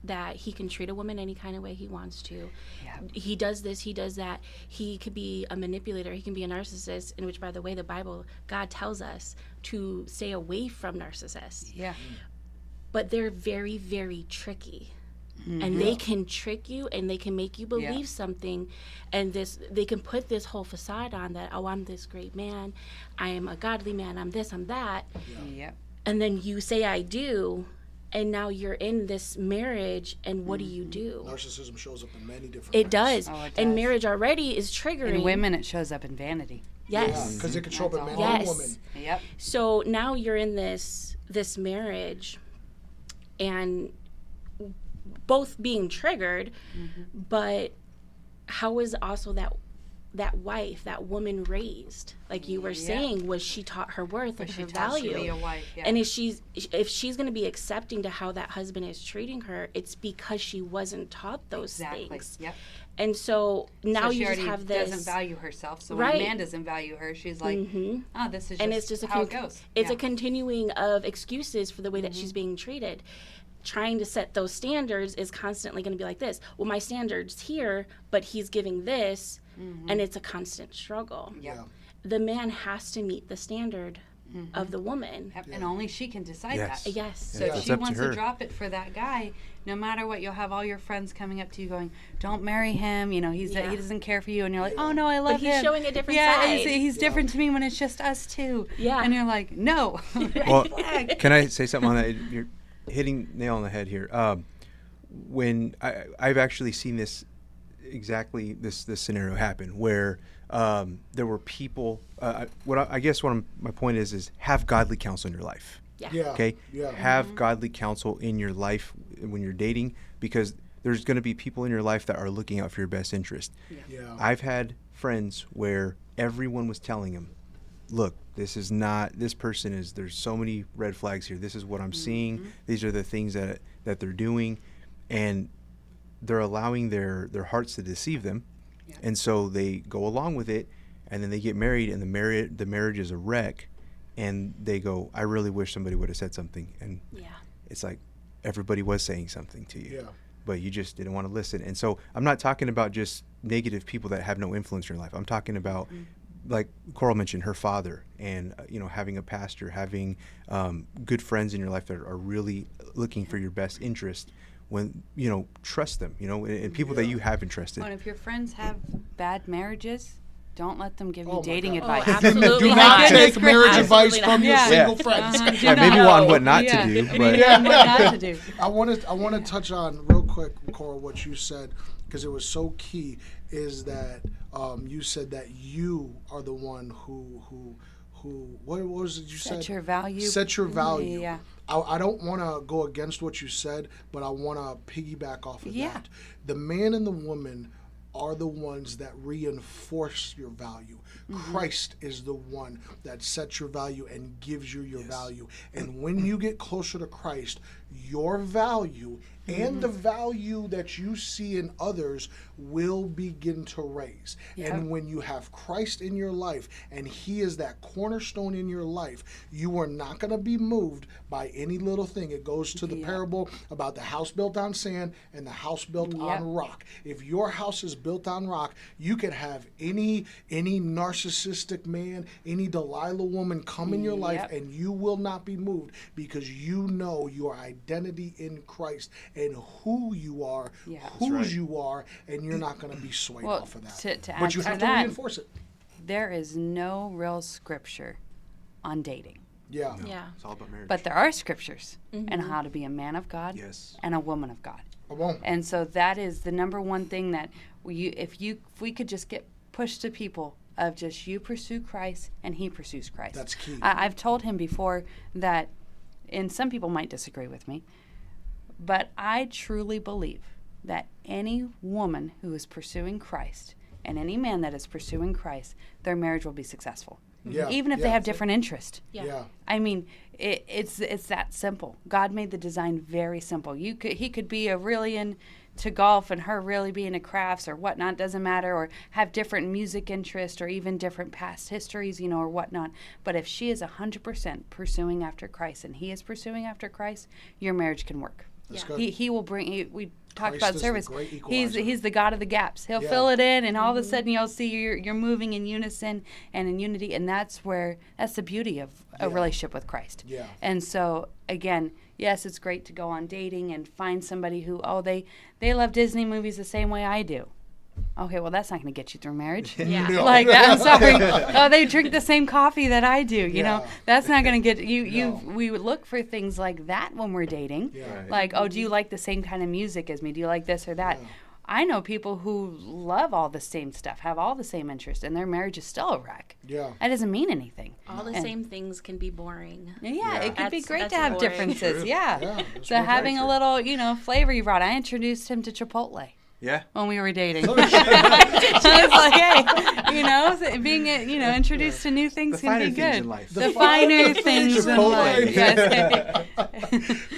that he can treat a woman any kind of way he wants to, Yeah. he does this, he does that, he could be a manipulator, he can be a narcissist, in which, by the way, the Bible, God tells us to stay away from narcissists. Yeah. But they're very, very tricky. And they can trick you and they can make you believe something, and they can put this whole facade on that, oh, I'm this great man, I am a godly man, I'm this, I'm that. Yep. And then you say I do, and now you're in this marriage, and what do you do? Narcissism shows up in many different It ways. does. Oh, it And does. marriage already is triggering. In women, it shows up in vanity. Yes. because it can show up in That's man all. and Yes. woman. Yep. So now you're in this marriage, and both being triggered, but how was also that wife, that woman raised? Like you were saying, was she taught her worth and her value? Be a wife. Yeah. And if she's going to be accepting to how that husband is treating her, it's because she wasn't taught those exactly. things. Yep. And so now So she you just already have this. doesn't value herself. So Right. when a man doesn't value her, she's like, oh, this is just, And it's just how it goes. It's Yeah. a continuing of excuses for the way that she's being treated. Trying to set those standards is constantly going to be like this. Well, my standard's here, but he's giving this, and it's a constant struggle. Yep. Yeah. The man has to meet the standard of the woman. Yep, and only she can decide Yes. that. Yes. So Yeah. if It's she up to wants her. to drop it for that guy, no matter what, you'll have all your friends coming up to you going, "Don't marry him. You know, he doesn't care for you." And you're like, "Oh no, I love him." he's showing a different yeah, side. he's different to me when it's just us two. Yeah. and you're like, "No." Well, flag. can I say something on that? You're hitting nail on the head here. When I've actually seen this exactly this scenario happen where there were people. I guess my point is have godly counsel in your life. Yeah. Okay. Yeah. Have godly counsel in your life when you're dating, because there's going to be people in your life that are looking out for your best interest. Yeah. I've had friends where everyone was telling them, look, this person is, there's so many red flags here. This is what I'm seeing. These are the things that they're doing. And they're allowing their hearts to deceive them. Yeah. And so they go along with it, and then they get married, and the marriage is a wreck. And they go, I really wish somebody would have said something. And Yeah. it's like everybody was saying something to you. Yeah. But you just didn't want to listen. And so I'm not talking about just negative people that have no influence in your life. I'm talking about, like Coral mentioned, her father, and having a pastor, having good friends in your life that are really looking for your best interest. When trust them, and people that you haven't trusted. Well, if your friends have bad marriages, don't let them give you Oh my dating God. advice. Oh, absolutely Do My not goodness take marriage gracious. advice Absolutely from your not. single Yeah. friends. Uh-huh. Yeah, maybe on what not Yeah. to do, Maybe but on what not to do. I want to touch on real quick, Cora, what you said, because it was so key. Is that you said that you are the one who what was it you said? Set your value. Set your value. Yeah. I don't want to go against what you said, but I want to piggyback off of Yeah. that. The man and the woman are the ones that reinforce your value. Christ is the one that sets your value and gives you your value. And when you get closer to Christ, your value and the value that you see in others will begin to raise. Yeah. And when you have Christ in your life and he is that cornerstone in your life, you are not going to be moved by any little thing. It goes to the Yeah. parable about the house built on sand and the house built on rock. If your house is built on rock, you could have any narcissistic man, any Delilah woman come in your life, Yep. and you will not be moved because you know your identity in Christ and who you are, Yeah. whose you are, and you're not going to be swayed Well, off of that. to But add you to have to that, reinforce it. there is no real scripture on dating. Yeah. Yeah. it's all about marriage. But there are scriptures on how to be a man of God Yes. and a woman of God. Come on. And so that is the number one thing that if we could just get pushed to people of just you pursue Christ and he pursues Christ. That's key. I've told him before that, and some people might disagree with me, but I truly believe that any woman who is pursuing Christ and any man that is pursuing Christ, their marriage will be successful. Yeah. Even if they Yeah. have different interests. Yeah. Yeah. I mean, it's that simple. God made the design very simple. He could be a really into golf and her really be into crafts or whatnot, doesn't matter, or have different music interests or even different past histories, or whatnot. But if she is 100% pursuing after Christ and he is pursuing after Christ, your marriage can work. That's Yeah. good. He will bring. We talked Christ about is the service. great He's equalizer. the God of the gaps. He'll Yeah. fill it in, and all of a sudden you'll see you're moving in unison and in unity, and that's the beauty of a Yeah. relationship with Christ. Yeah. And so again, yes, it's great to go on dating and find somebody who they love Disney movies the same way I do. Okay, well that's not going to get you through marriage. Yeah. No. Like that, I'm sorry. Oh, they drink the same coffee that I do. You know, Yeah. that's not going to get you. No. We would look for things like that when we're dating. Yeah. Right. Like, oh, do you like the same kind of music as me? Do you like this or that? Yeah. I know people who love all the same stuff, have all the same interests, and their marriage is still a wreck. Yeah. That doesn't mean anything. All the And- same things can be boring. Yeah, it could be That's- great that's to have boring. differences. True. Yeah. Yeah, that's So very having a true. little, flavor you brought. I introduced him to Chipotle Yeah. when we were dating. Oh, I was like, hey, being introduced to new things The can finer be things good. in life. The finer things in Chipotle. life. Yes.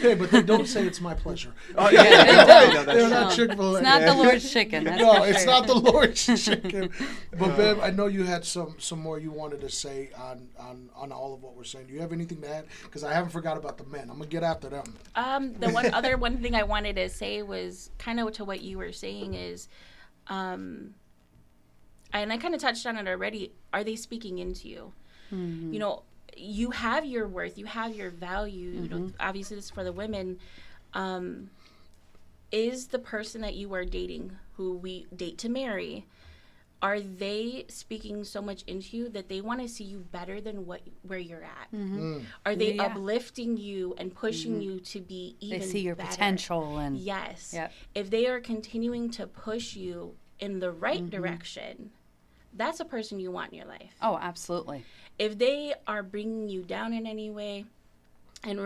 Hey, but they don't say it's my pleasure. Oh, Yeah, yeah. they don't. They're No. not Chick-fil-A. It's not the Lord's chicken. That's No, for it's sure. not the Lord's chicken. But Bev, I know you had some more you wanted to say on all of what we're saying. Do you have anything to add? Because I haven't forgot about the men. I'm gonna get after them. The one thing I wanted to say was kind of to what you were saying is, and I kind of touched on it already. Are they speaking into you? Mm-hmm. you have your worth, you have your value. You know, obviously this is for the women. Is the person that you are dating, who we date to marry, are they speaking so much into you that they want to see you better than where you're at? Are they Yeah. uplifting you and pushing you to be even They see your better? potential and Yes. Yep. If they are continuing to push you in the right direction, that's a person you want in your life. oh, absolutely. If they are bringing you down in any way, and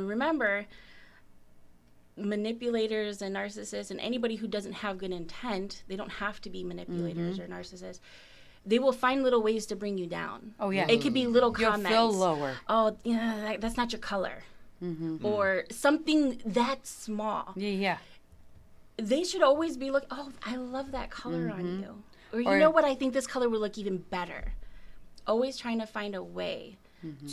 remember, manipulators and narcissists and anybody who doesn't have good intent, they don't have to be manipulators or narcissists. They will find little ways to bring you down. Oh yeah. It could be little You'll comments. feel lower. Oh, yeah, that's not your color. Or something that small. Yeah. They should always be like, oh, I love that color on you. Or you Or- know what, I think this color would look even better. Always trying to find a way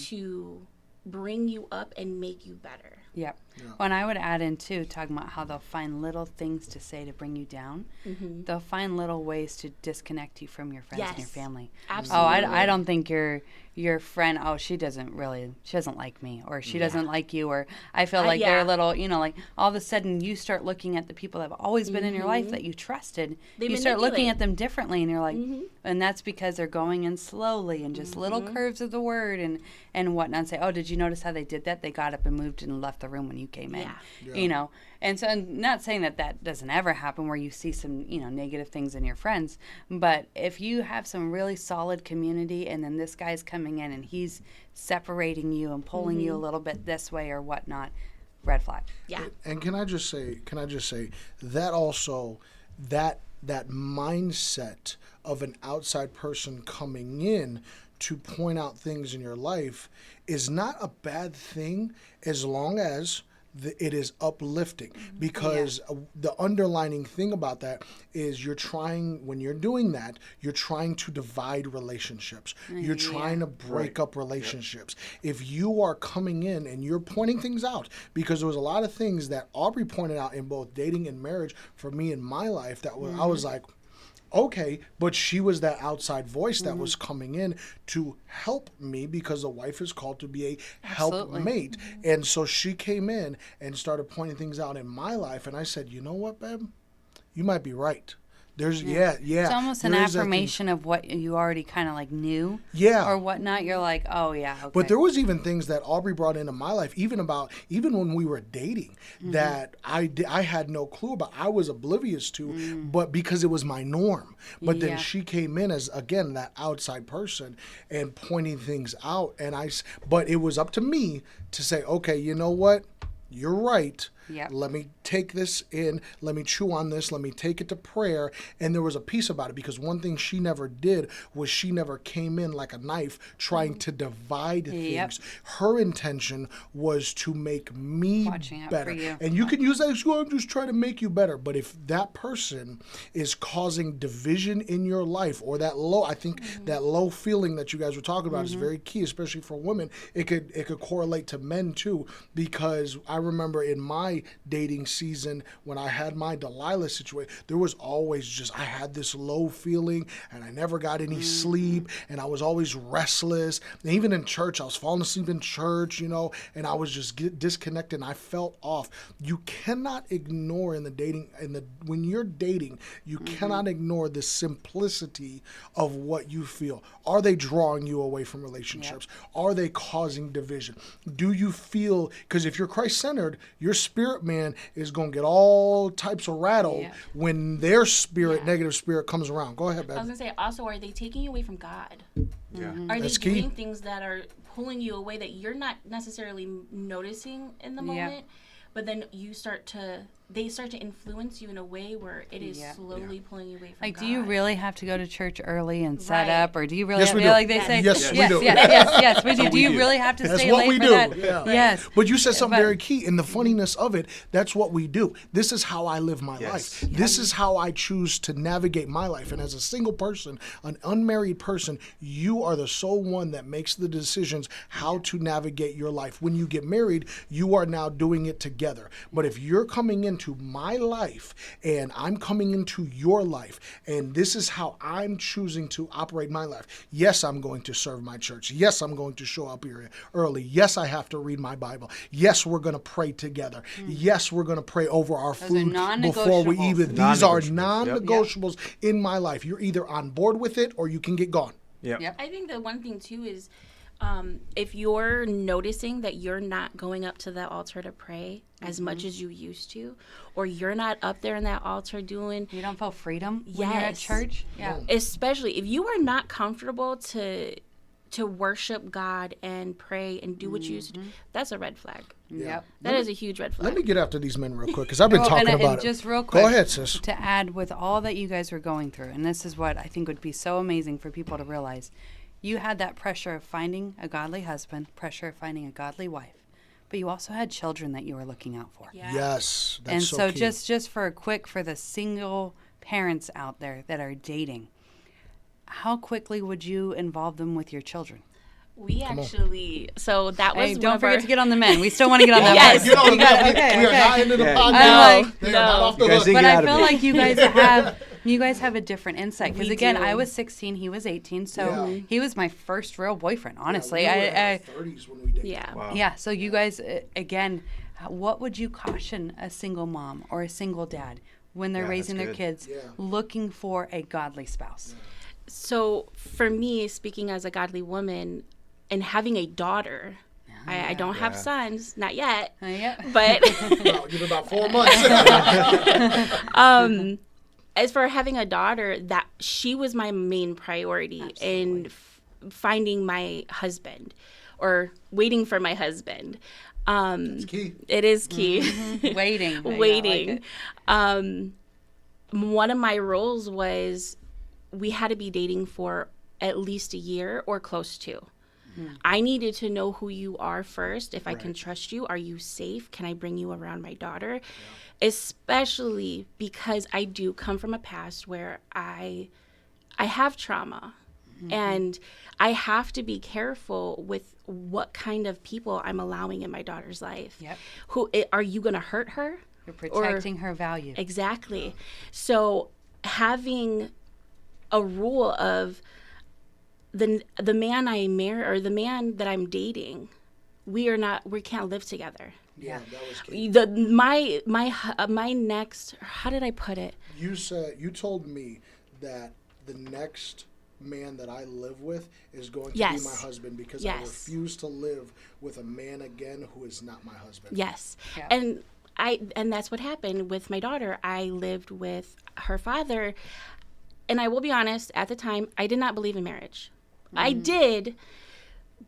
to bring you up and make you better. Yep. Well, and I would add in too, talking about how they'll find little things to say to bring you down. They'll find little ways to disconnect you from your friends and your Yes. family. Absolutely. Oh, I don't think your friend. Oh, she doesn't like me, or she doesn't like you, or I feel like they're a yeah. little, like all of a sudden you start looking at the people that have always been in your life that you trusted. They you start looking manipulate. at them differently, and you're like, and that's because they're going in slowly and just little curves of the word and whatnot. And say, oh, did you notice how they did that? They got up and moved and left the room when you came in. Yeah. And so I'm not saying that doesn't ever happen where you see some, negative things in your friends. But if you have some really solid community and then this guy's coming in and he's separating you and pulling you a little bit this way or whatnot, red flag. Yeah. And can I just say that also that mindset of an outside person coming in to point out things in your life is not a bad thing as long as it is uplifting, because the underlining thing about that is when you're doing that, you're trying to divide relationships. You're trying to break up relationships. If you are coming in and you're pointing things out, because there was a lot of things that Aubrey pointed out in both dating and marriage for me in my life that I was like, okay, but she was that outside voice that was coming in to help me, because the wife is called to be a helpmate. And so she came in and started pointing things out in my life, and I said, you know what, babe? You might be right. There's It's almost an there is that thing. affirmation of what you already kind of like knew. Yeah. Or whatnot. You're like, oh yeah. Okay. But there was even things that Aubrey brought into my life, even when we were dating, that I had no clue about. I was oblivious to, but because it was my norm. But then she came in as, again, that outside person and pointing things out. But it was up to me to say, okay, you know what? You're right. Yep. Let me take this in. Let me chew on this. Let me take it to prayer. And there was a piece about it, because one thing she never did was she never came in like a knife trying to divide things. Her intention was to make me Watching out better. for you. And you can use that as, well, I'm just trying to make you better. But if that person is causing division in your life, or that low, I think that low feeling that you guys were talking about is very key, especially for women. It could correlate to men too, because I remember in my dating season when I had my Delilah situation, there was always just, I had this low feeling and I never got any sleep and I was always restless. And even in church, I was falling asleep in church, and I was just disconnected and I felt off. You cannot ignore when you're dating, you cannot ignore the simplicity of what you feel. Are they drawing you away from relationships? Are they causing division? Do you feel, because if you're Christ-centered, your spirit man is going to get all types of rattled when their negative spirit comes around. Go ahead, I was baby. gonna say, also, are they taking you away from God? Yeah. Are That's they key. doing things that are pulling you away that you're not necessarily noticing in the moment, but then they start to influence you in a way where it is slowly pulling you away from Like, God. do you really have to go to church early and set Right. up, or do you really Yes, have we to, do. like they say? Yes, we yes, do. yes, we do. Do you do. really have to That's stay what late we for do. that? Yeah. Yes. But you said something But- very key. In the funniness of it, that's what we do. This is how I live my Yes. life. This is how I choose to navigate my life. And as a single person, an unmarried person, you are the sole one that makes the decisions how to navigate your life. When you get married, you are now doing it together. But if you're coming in into my life and I'm coming into your life, and this is how I'm choosing to operate my life. Yes, I'm going to serve my church. Yes, I'm going to show up here early. Yes, I have to read my Bible. Yes, we're going to pray together. Yes, we're going to pray over our Those are food before we eat it. These are non-negotiables in my life. You're either on board with it or you can get gone. Yep. I think the one thing too is if you're noticing that you're not going up to that altar to pray as much as you used to, or you're not up there in that altar doing, You don't feel freedom when you're at Yes. church? Yeah. especially if you are not comfortable to worship God and pray and do what you used to do, that's a red flag. Yep. That is a huge red flag. Let me get after these men real quick because I've been Well, talking and about it. just real quick, Go ahead, sis. to add with all that you guys were going through, and this is what I think would be so amazing for people to realize. You had that pressure of finding a godly husband, pressure of finding a godly wife, but you also had children that you were looking out for. Yeah. Yes, that's And so key. just for a quick, for the single parents out there that are dating, how quickly would you involve them with your children? We actually, so that was Hey, one don't of forget our, to get on the men. We still want to get on that. Yes. part. Get on the got- we, okay, we are okay. not into the Yeah. podcast. I'm like, They are not off the You guys hook. didn't But get I out of feel it. like you guys have a different insight because We again, do. I was 16, he was 18, so Yeah. he was my first real boyfriend. Honestly, we were in I our 30s when we dated. yeah. Wow. yeah. So you guys, again, what would you caution a single mom or a single dad when they're Yeah, raising that's their good. kids, Yeah. looking for a godly spouse? So for me, speaking as a godly woman and having a daughter, I don't have Yeah. sons, not yet, Yeah. but No, give it about 4 months. as for having a daughter, that she was my main priority in finding my husband or waiting for my husband. It's key. It is key. Waiting. Yeah, I like Waiting. it. One of my rules was we had to be dating for at least a year or close to. I needed to know who you are first. If I can trust you, are you safe? Can I bring you around my daughter? Especially because I do come from a past where I have trauma. And I have to be careful with what kind of people I'm allowing in my daughter's life. Yep. Are you going to hurt her? You're protecting her value. Exactly. So having a rule of the man I marry or the man that I'm dating, we can't live together. Yeah, that was key. My next, how did I put it? You told me that the next man that I live with is going to Yes. be my husband because I Yes. refuse to live with a man again who is not my husband. Yes. Yeah. And that's what happened with my daughter. I lived with her father, and I will be honest, at the time, I did not believe in marriage. I did,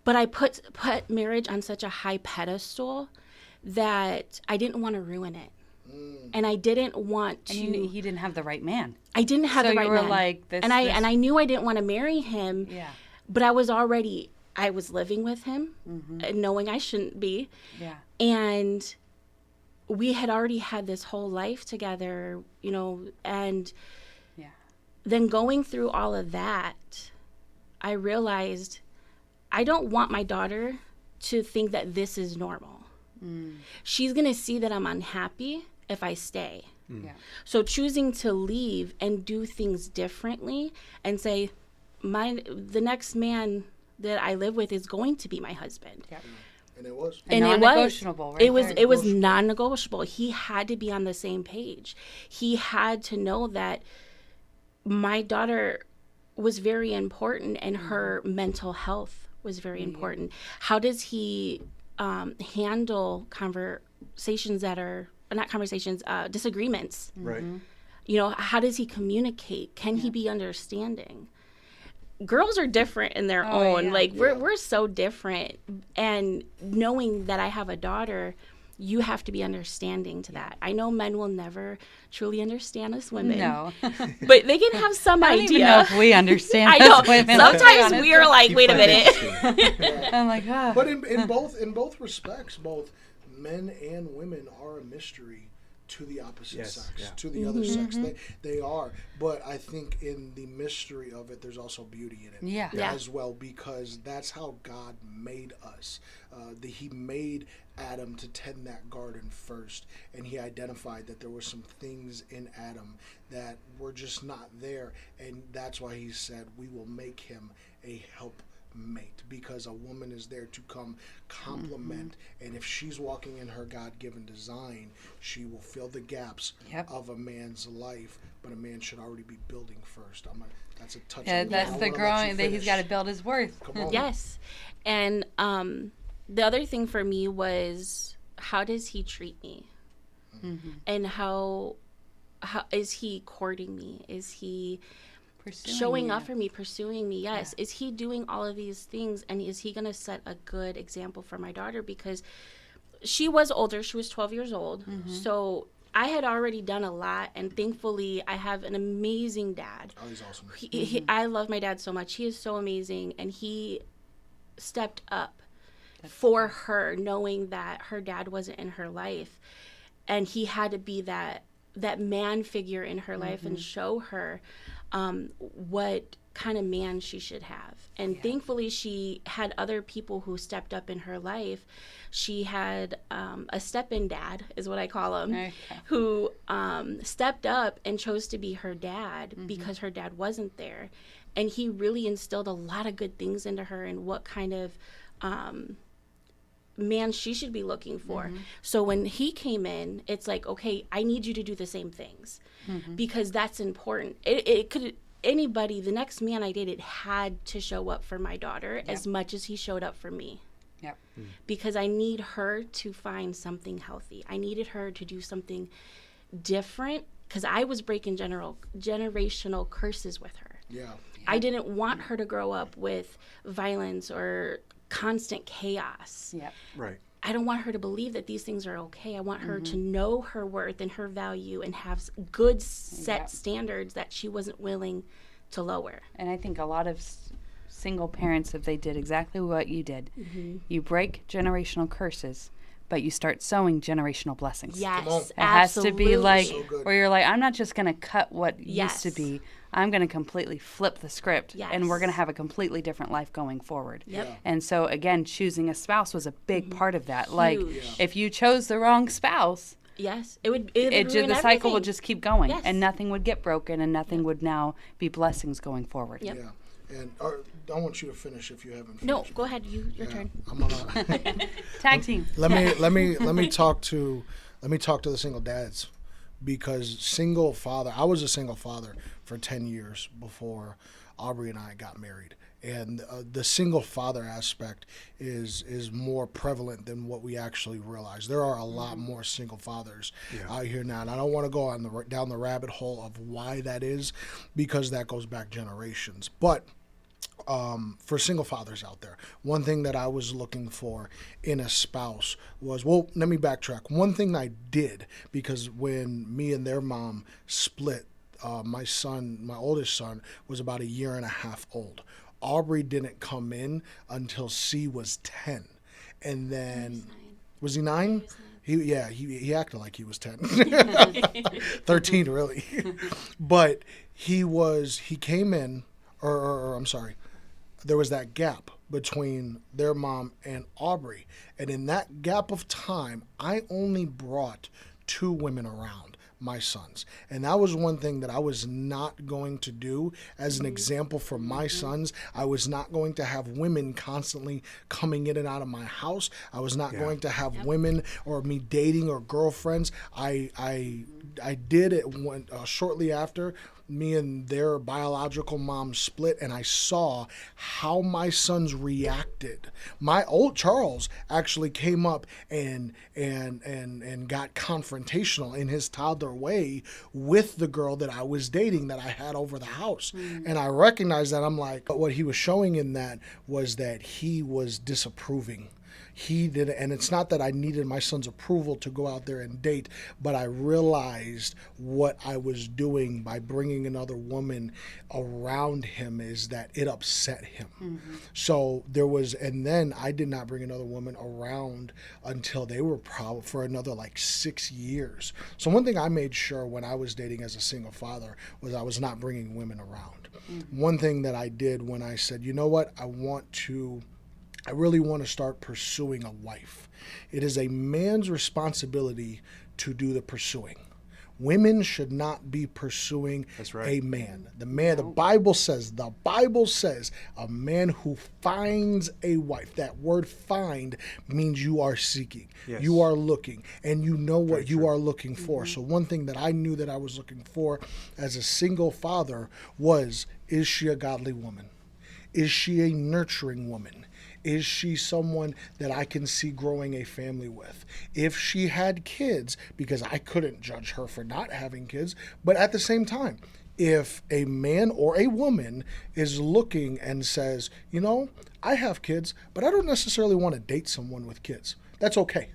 but I put marriage on such a high pedestal that I didn't want to ruin it. And I didn't want to. And he didn't have the right man. I didn't have So the right you were man. like, this- and this- I knew I didn't want to marry him. Yeah. But I was living with him, knowing I shouldn't be. Yeah. And we had already had this whole life together, and Yeah. then going through all of that, I realized I don't want my daughter to think that this is normal. She's going to see that I'm unhappy if I stay. Yeah. So choosing to leave and do things differently and say, the next man that I live with is going to be my husband. Yeah. And it was. And it was non-negotiable, right it was there. it was non-negotiable. He had to be on the same page. He had to know that my daughter was very important and her mental health was very important. How does he handle conversations that are not conversations, disagreements? Right. How does he communicate? Can he be understanding? Girls are different in their Oh, own. yeah. Like we're so different, and knowing that I have a daughter, you have to be understanding to that. I know men will never truly understand us women. No. But they can have some I don't idea. even know if we understand I know. us women, let's be Sometimes honest. we are like, wait a minute. I'm like, oh. But in both respects, both men and women are a mystery to the opposite Yes, sex, yeah. to the other sex. They are. But I think in the mystery of it, there's also beauty in it Yeah. Yeah. as well, because that's how God made us. He made Adam to tend that garden first, and he identified that there were some things in Adam that were just not there, and that's why he said, we will make him a helpmate, because a woman is there to come complement, and if she's walking in her God-given design, she will fill the gaps of a man's life, but a man should already be building first. That's a touch. Yeah, that's the growing that he's got to build his worth. Come on. Yes. And the other thing for me was, how does he treat me? And how is he courting me? Is he showing up for me, pursuing me? Yes. Is he doing all of these things? And is he going to set a good example for my daughter? Because she was older. She was 12 years old. So I had already done a lot. And thankfully, I have an amazing dad. Oh, he's awesome. I love my dad so much. He is so amazing. And he stepped up for her, knowing that her dad wasn't in her life. And he had to be that man figure in her life and show her what kind of man she should have. And thankfully, she had other people who stepped up in her life. She had a step-in dad, is what I call him, who stepped up and chose to be her dad because her dad wasn't there. And he really instilled a lot of good things into her and what kind of man she should be looking for. So when he came in, it's like, okay, I need you to do the same things because that's important. It could, anybody, the next man I dated had to show up for my daughter as much as he showed up for me. Because I need her to find something healthy. I needed her to do something different because I was breaking generational curses with her. I didn't want her to grow up with violence or constant chaos. Right. I don't want her to believe that these things are okay. I want her to know her worth and her value and have good set standards that she wasn't willing to lower. And I think a lot of single parents, if they did exactly what you did, you break generational curses, but you start sowing generational blessings. Yes, It has to be like, So good. where you're like, I'm not just going to cut what used to be. I'm going to completely flip the script, and we're going to have a completely different life going forward. And so, again, choosing a spouse was a big part of that. Like, if you chose the wrong spouse, the cycle would just keep going, and nothing would get broken, and nothing would now be blessings going forward. Yeah. And I want you to finish if you haven't finished. No, go ahead. Your turn. I'm gonna Tag team. let me talk to the single dads, because I was a single father for 10 years before Aubrey and I got married. And the single father aspect is more prevalent than what we actually realize. There are a lot more single fathers out here now, and I don't want to go down the rabbit hole of why that is, because that goes back generations. But for single fathers out there, one thing that I was looking for in a spouse was, well, let me backtrack. One thing I did, because when me and their mom split, my oldest son was about a year and a half old. Aubrey didn't come in until C was 10. And then, was he 9? He acted like he was 10. 13, really. But he came in, or I'm sorry, there was that gap between their mom and Aubrey. And in that gap of time, I only brought 2 women around my sons. And that was one thing that I was not going to do as an example for my sons. I was not going to have women constantly coming in and out of my house. I was not going to have women or me dating or girlfriends. I did it shortly after me and their biological mom split, and I saw how my sons reacted. My old Charles actually came up and got confrontational in his toddler way with the girl that I was dating, that I had over the house. And I recognized that. I'm like, but what he was showing in that was that he was disapproving. He did, and it's not that I needed my son's approval to go out there and date, but I realized what I was doing by bringing another woman around him is that it upset him. So and then I did not bring another woman around until they were probably for another like 6 years. So one thing I made sure when I was dating as a single father was I was not bringing women around. One thing that I did when I said, you know what, I want to I really want to start pursuing a wife. It is a man's responsibility to do the pursuing. Women should not be pursuing That's right. a man. The Bible says a man who finds a wife. That word find means you are seeking. Yes. You are looking, and you know what Very you true. are looking for. So one thing that I knew that I was looking for as a single father was, is she a godly woman? Is she a nurturing woman? Is she someone that I can see growing a family with? If she had kids, because I couldn't judge her for not having kids, but at the same time, if a man or a woman is looking and says, you know, I have kids, but I don't necessarily want to date someone with kids, that's okay.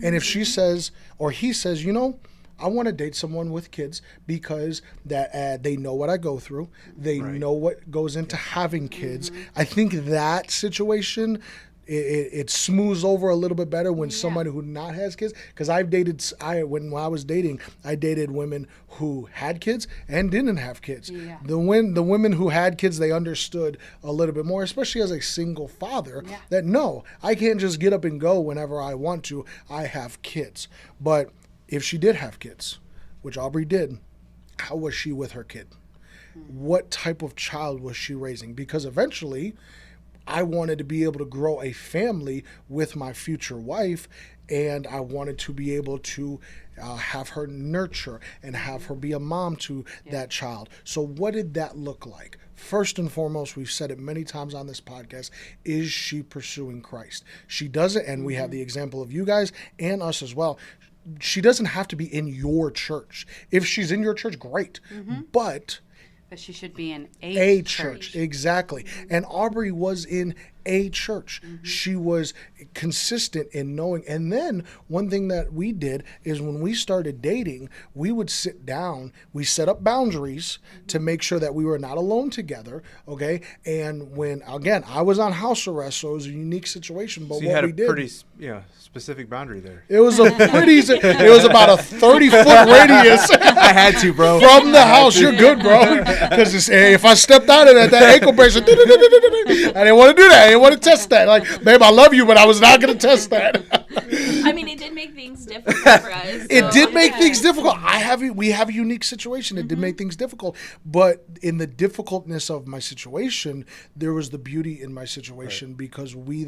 And if she says, or he says, you know, I want to date someone with kids because that they know what I go through. They Right. know what goes into having kids. I think that situation, it smooths over a little bit better when somebody who not has kids. Because when I was dating, I dated women who had kids and didn't have kids. Yeah. The women who had kids, they understood a little bit more, especially as a single father, that no, I can't just get up and go whenever I want to. I have kids. But if she did have kids, which Aubrey did, how was she with her kid? What type of child was she raising? Because eventually, I wanted to be able to grow a family with my future wife, and I wanted to be able to have her nurture and have her be a mom to that child. So what did that look like? First and foremost, we've said it many times on this podcast, is she pursuing Christ? She doesn't, and we have the example of you guys and us as well. She doesn't have to be in your church. If she's in your church, great. But she should be in a church. Exactly. And Aubrey was in a church. She was consistent in knowing. And then one thing that we did is when we started dating, we would sit down, we set up boundaries to make sure that we were not alone together. Okay. And when, again, I was on house arrest, so it was a unique situation. But So you what had we a did, pretty specific boundary there. it was it was about a 30-foot radius. I had to, bro. From the house, you're good, bro. Because if I stepped out of that ankle bracelet, I didn't want to do that. I didn't want to test that. Like, babe, I love you, but I was not going to test that. I mean, it did make things difficult for us. It did make things difficult. We have a unique situation. It did make things difficult. But in the difficultness of my situation, there was the beauty in my situation because we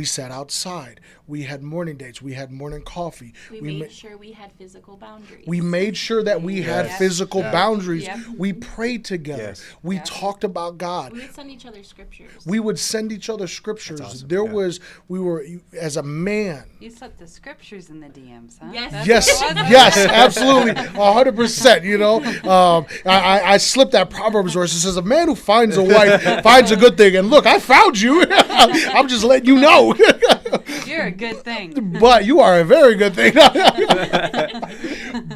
sat outside. We had morning dates. We had morning coffee. We made sure we had physical boundaries. We made sure that we had physical boundaries. Yep. We prayed together. Yes. We talked about God. We would send each other scriptures. We would send each other scriptures. awesome. There Yeah. was, as a man. You slipped the scriptures in the DMs, huh? Yes. That's Yes, what it was? yes, absolutely, 100%. You know, I slipped that Proverbs verse. It says, "A man who finds a wife finds a good thing." And look, I found you. I'm just letting you know. You're a good thing. But you are a very good thing.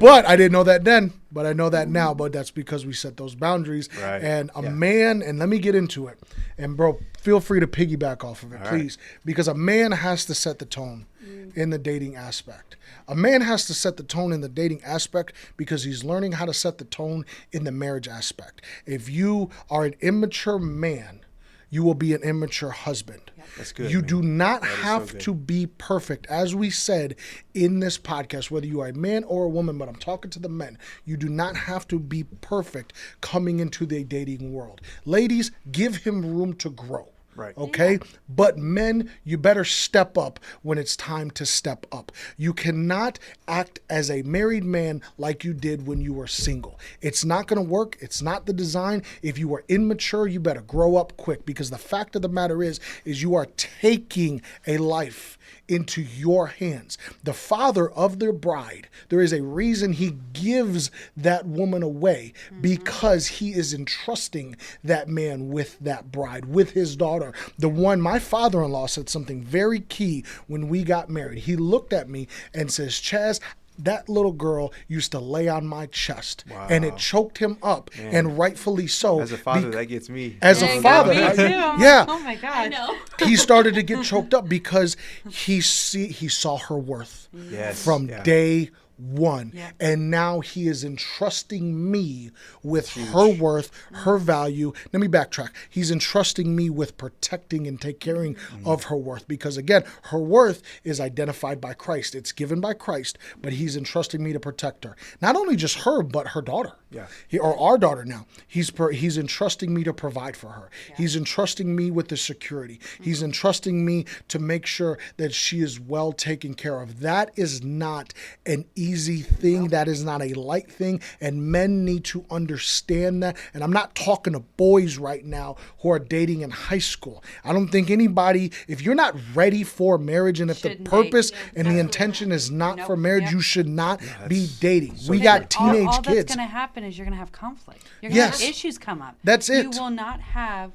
But I didn't know that then. But I know that now. But that's because we set those boundaries. Right. And a man, and let me get into it. And bro, feel free to piggyback off of it, please. Because a man has to set the tone in the dating aspect. A man has to set the tone in the dating aspect because he's learning how to set the tone in the marriage aspect. If you are an immature man, you will be an immature husband. That's good. You man. do not That is so have good. to be perfect. As we said in this podcast, whether you are a man or a woman, but I'm talking to the men, you do not have to be perfect coming into the dating world. Ladies, give him room to grow. Right. Okay? But men, you better step up when it's time to step up. You cannot act as a married man like you did when you were single. It's not going to work. It's not the design. If you are immature, you better grow up quick, because the fact of the matter is you are taking a life into your hands. The father of the bride, there is a reason he gives that woman away, because he is entrusting that man with that bride, with his daughter. My father-in-law said something very key when we got married. He looked at me and says, "Chaz, that little girl used to lay on my chest," and it choked him up, and rightfully so. As a father, that gets me. As Yeah, a father, me too. I'm like, yeah, oh my God. I know. he started to get choked up because he saw her worth Yes. from Yeah. day one. Yeah. And now he is entrusting me with her worth, her value. Let me backtrack. He's entrusting me with protecting and take caring of her worth, because again, her worth is identified by Christ. It's given by Christ, but he's entrusting me to protect her. Not only just her, but her daughter. Yeah. Or our daughter now. He's entrusting me to provide for her. Yeah. He's entrusting me with the security. He's entrusting me to make sure that she is well taken care of. That is not an easy thing. That is not a light thing. And men need to understand that. And I'm not talking to boys right now who are dating in high school. I don't think anybody, if you're not ready for marriage, and if the Shouldn't purpose date. and the intention is not Nope. for marriage, Yep. you should not be that's dating. so We true. got teenage all kids. that's going to happen is you're going to have conflict. You're going to Yes. have issues come up. That's it. You will not have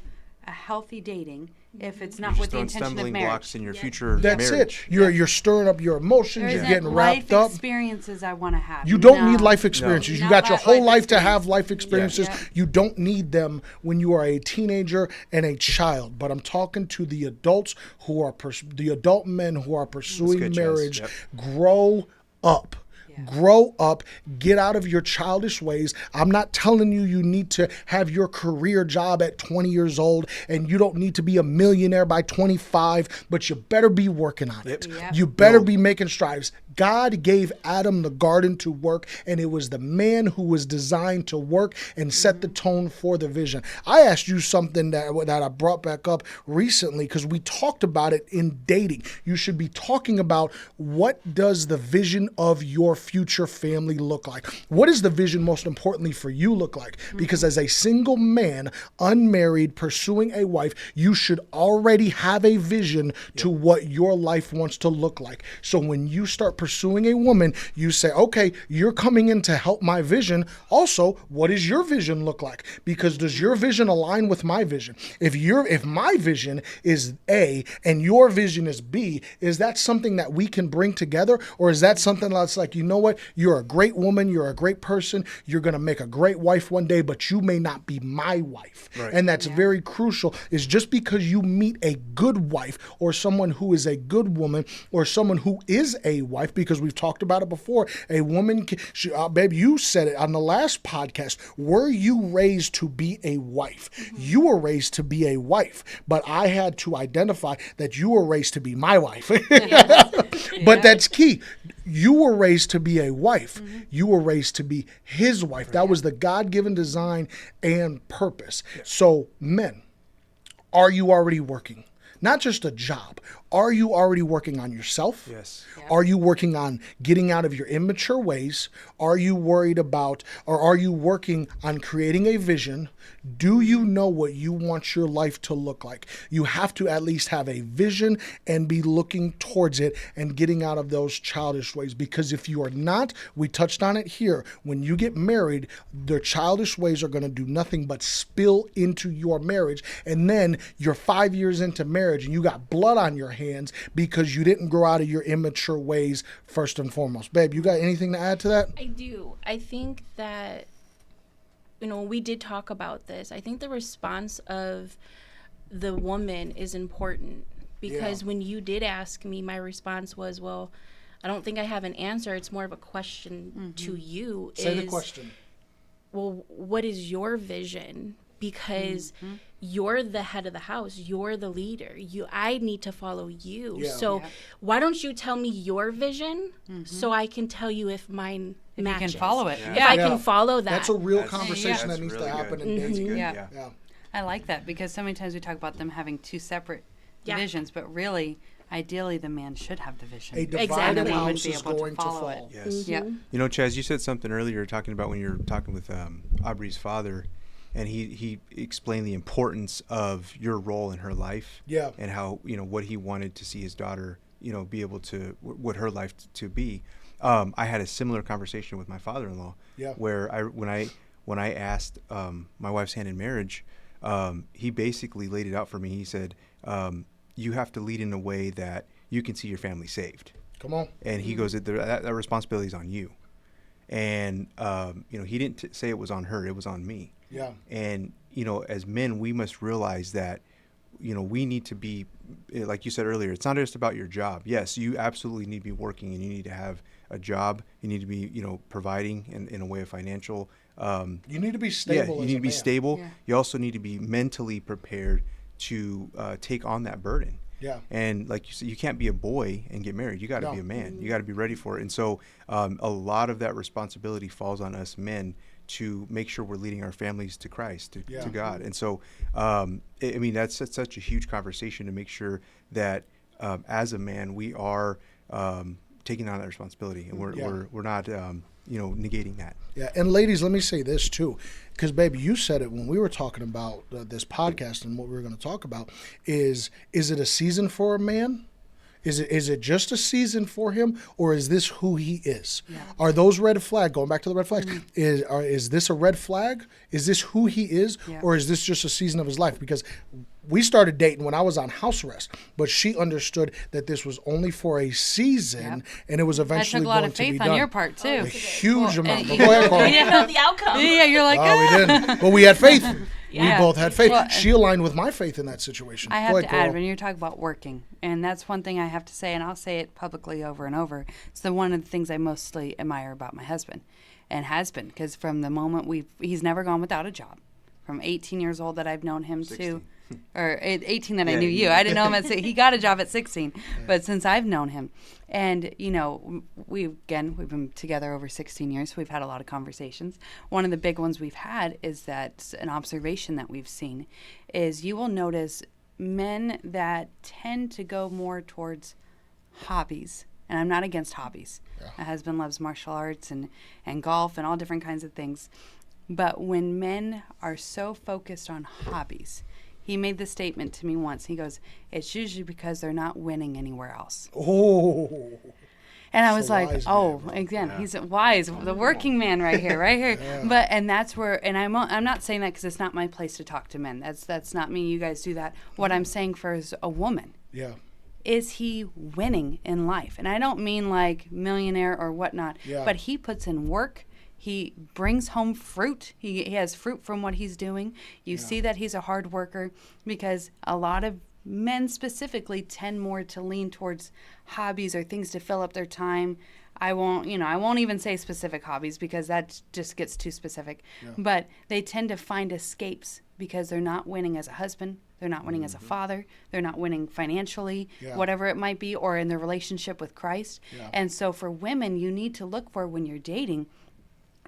a healthy dating if it's not You're with just the throwing intention of stumbling marriage. blocks in your future That's marriage. it. You're stirring up your emotions. There You're isn't getting life wrapped up. experiences I want to have. You don't No. need life experiences. You Not got your that whole life life to have experience. life experiences. Yeah. You don't need them when you are a teenager and a child. But I'm talking to the adults who are the adult men who are pursuing good, Chaz. marriage. Yep. Grow up. Yeah. Grow up, get out of your childish ways. I'm not telling you need to have your career job at 20 years old, and you don't need to be a millionaire by 25, but you better be working on it. Yep. You better be making strides. God gave Adam the garden to work, and it was the man who was designed to work and set the tone for the vision. I asked you something that I brought back up recently because we talked about it in dating. You should be talking about, what does the vision of your future family look like? What is the vision, most importantly, for you look like? Because as a single man, unmarried, pursuing a wife, you should already have a vision to what your life wants to look like. So when you start pursuing a woman, you say, okay, you're coming in to help my vision. Also, what does your vision look like? Because does your vision align with my vision? If my vision is A and your vision is B, is that something that we can bring together? Or is that something that's like, you know what? You're a great woman. You're a great person. You're going to make a great wife one day, but you may not be my wife. Right. And that's very crucial, is just because you meet a good wife or someone who is a good woman or someone who is a wife, because we've talked about it before, a woman, babe, you said it on the last podcast, were you raised to be a wife? You were raised to be a wife, but I had to identify that you were raised to be my wife. But that's key. You were raised to be a wife. You were raised to be his wife. That was the God-given design and purpose. So, men, are you already working? Not just a job. Are you already working on yourself? Yes. Are you working on getting out of your immature ways? Are you worried about, or are you working on creating a vision? Do you know what you want your life to look like? You have to at least have a vision and be looking towards it and getting out of those childish ways. Because if you are not, we touched on it here, when you get married, their childish ways are going to do nothing but spill into your marriage. And then you're 5 years into marriage and you got blood on your hands because you didn't grow out of your immature ways first and foremost. Babe, you got anything to add to that? I do. I think that, we did talk about this. I think the response of the woman is important, because when you did ask me, my response was, well, I don't think I have an answer. It's more of a question to you. Say the question. Well, what is your vision? Because you're the head of the house. You're the leader. I need to follow you. Yeah. So why don't you tell me your vision so I can tell you if mine If matches? you can follow it. If I can follow that. That's a real That's- conversation that's that needs really to happen good. in That's dating. good, Yeah. Yeah. I like that, because so many times we talk about them having two separate Yeah. visions, but really, ideally, the man should have the vision. A divided Exactly. And the woman house be is able to going to follow fall. it. Yes. Yep. You know, Chaz, you said something earlier talking about when you were talking with Aubrey's father, and he explained the importance of your role in her life. Yeah. And how, what he wanted to see his daughter, be able to, what her life to be. I had a similar conversation with my father-in-law. Yeah. Where when I asked my wife's hand in marriage, he basically laid it out for me. He said, you have to lead in a way that you can see your family saved. Come on. And he goes, that responsibility is on you. And, he didn't say it was on her, it was on me. Yeah. And, as men, we must realize that we need to be, like you said earlier, it's not just about your job. Yes, you absolutely need to be working, and you need to have a job. You need to be, providing in a way of financial. You need to be stable. You as need a to be man. stable. Yeah. You also need to be mentally prepared to take on that burden. Yeah. And like you said, you can't be a boy and get married. You got to No. be a man. You got to be ready for it. And so a lot of that responsibility falls on us men to make sure we're leading our families to Christ, to God. And so, that's such a huge conversation to make sure that as a man, we are taking on that responsibility, and we're not negating that. Yeah, and ladies, let me say this too, because baby, you said it when we were talking about this podcast and what we were going to talk about. Is it a season for a man? Is it just a season for him, or is this who he is? Yeah. Are those red flags? Going back to the red flags, is this a red flag? Is this who he is, Yeah. or is this just a season of his life? Because we started dating when I was on house arrest, but she understood that this was only for a season, Yep. and it was That eventually took a lot going of to be faith done. on your part too. A huge amount. and- But go ahead, Carl. We didn't know the outcome. Yeah, you're like, Oh, we didn't. But we had faith. We Yeah. both had faith. Well, She aligned with my faith in that situation. I Go have ahead, to add, Carl. when you're talking about working, and that's one thing I have to say, and I'll say it publicly over and over. It's one of the things I mostly admire about my husband, and has been, because from the moment he's never gone without a job. From 18 years old that I've known him 16. or 18 that I Yeah, knew you. I didn't know him at he got a job at 16, but since I've known him, and we've been together over 16 years. So we've had a lot of conversations. One of the big ones we've had is that an observation that we've seen is you will notice men that tend to go more towards hobbies. And I'm not against hobbies. Yeah. My husband loves martial arts and golf and all different kinds of things. But when men are so focused on hobbies, he made the statement to me once. He goes, it's usually because they're not winning anywhere else. Oh, And I So was like, wise oh, man, bro. again, he's wise, the working man right here, right here. Yeah. And that's where, and I'm not saying that because it's not my place to talk to men. That's not me. You guys do that. What I'm saying for is a woman. yeah. Is he winning in life? And I don't mean like millionaire or whatnot, Yeah. but he puts in work. He brings home fruit. He has fruit from what he's doing. You see that he's a hard worker, because a lot of men specifically tend more to lean towards hobbies or things to fill up their time. I won't even say specific hobbies because that just gets too specific. But they tend to find escapes because they're not winning as a husband. They're not winning as a father. They're not winning financially, Yeah. whatever it might be, or in their relationship with Christ. Yeah. And so for women, you need to look for when you're dating,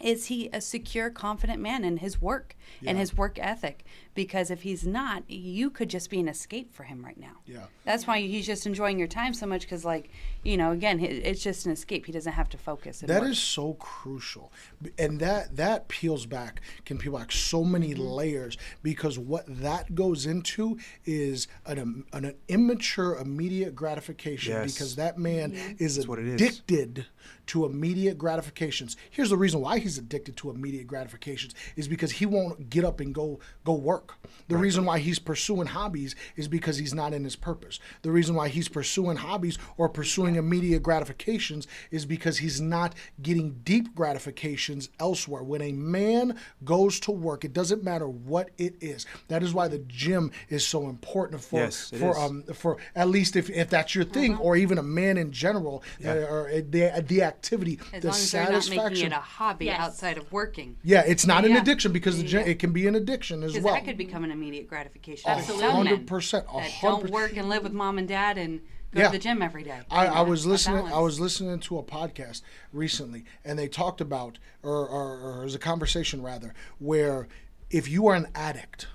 is he a secure, confident man in his work and Yeah. his work ethic? Because if he's not, you could just be an escape for him right now. Yeah. That's why he's just enjoying your time so much, because, again, it's just an escape. He doesn't have to focus. And That work. is so crucial, and that peels back, can peel back so many Mm-hmm. layers, because what that goes into is an immature immediate gratification. Yes. Because that man is That's what it is. addicted to immediate gratifications. Here's the reason why he's addicted to immediate gratifications is because he won't get up and go work. The reason why he's pursuing hobbies is because he's not in his purpose. The reason why he's pursuing hobbies or pursuing immediate gratifications is because he's not getting deep gratifications elsewhere. When a man goes to work, it doesn't matter what it is. That is why the gym is so important for Yes, it is. for at least if that's your thing, or even a man in general, or the activity, as the long as they're not making satisfaction. it a hobby Yes. outside of working. Yeah, it's not an Yeah. addiction, because Yeah. it can be an addiction as Because well. that could become an immediate gratification. Absolutely. For some men 100%, that don't 100%. work and live with mom and dad and go Yeah. to the gym every day. I was a listening. I balance. was listening to a podcast recently, and they talked about, or it was a conversation rather, where if you are an addict,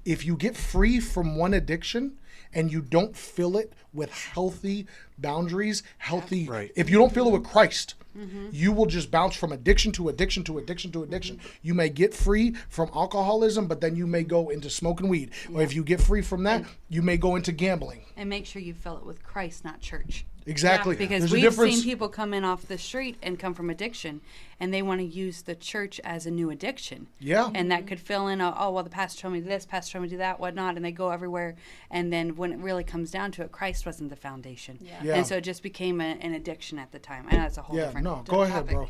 if you get free from one addiction and you don't fill it with healthy boundaries, healthy. Right. If you don't fill it with Christ, Mm-hmm. you will just bounce from addiction to addiction to addiction to addiction. You may get free from alcoholism, but then you may go into smoking weed. Or if you get free from that, you may go into gambling. And make sure you fill it with Christ, not church. Exactly. Because There's a we've difference. seen people come in off the street and come from addiction, and they want to use the church as a new addiction. Yeah. And that could fill in, the pastor told me this, pastor told me to do that, whatnot, and they go everywhere. And then when it really comes down to it, Christ wasn't the foundation. Yeah. And so it just became an addiction at the time. I know it's a whole Yeah, different no, go ahead, topic. bro.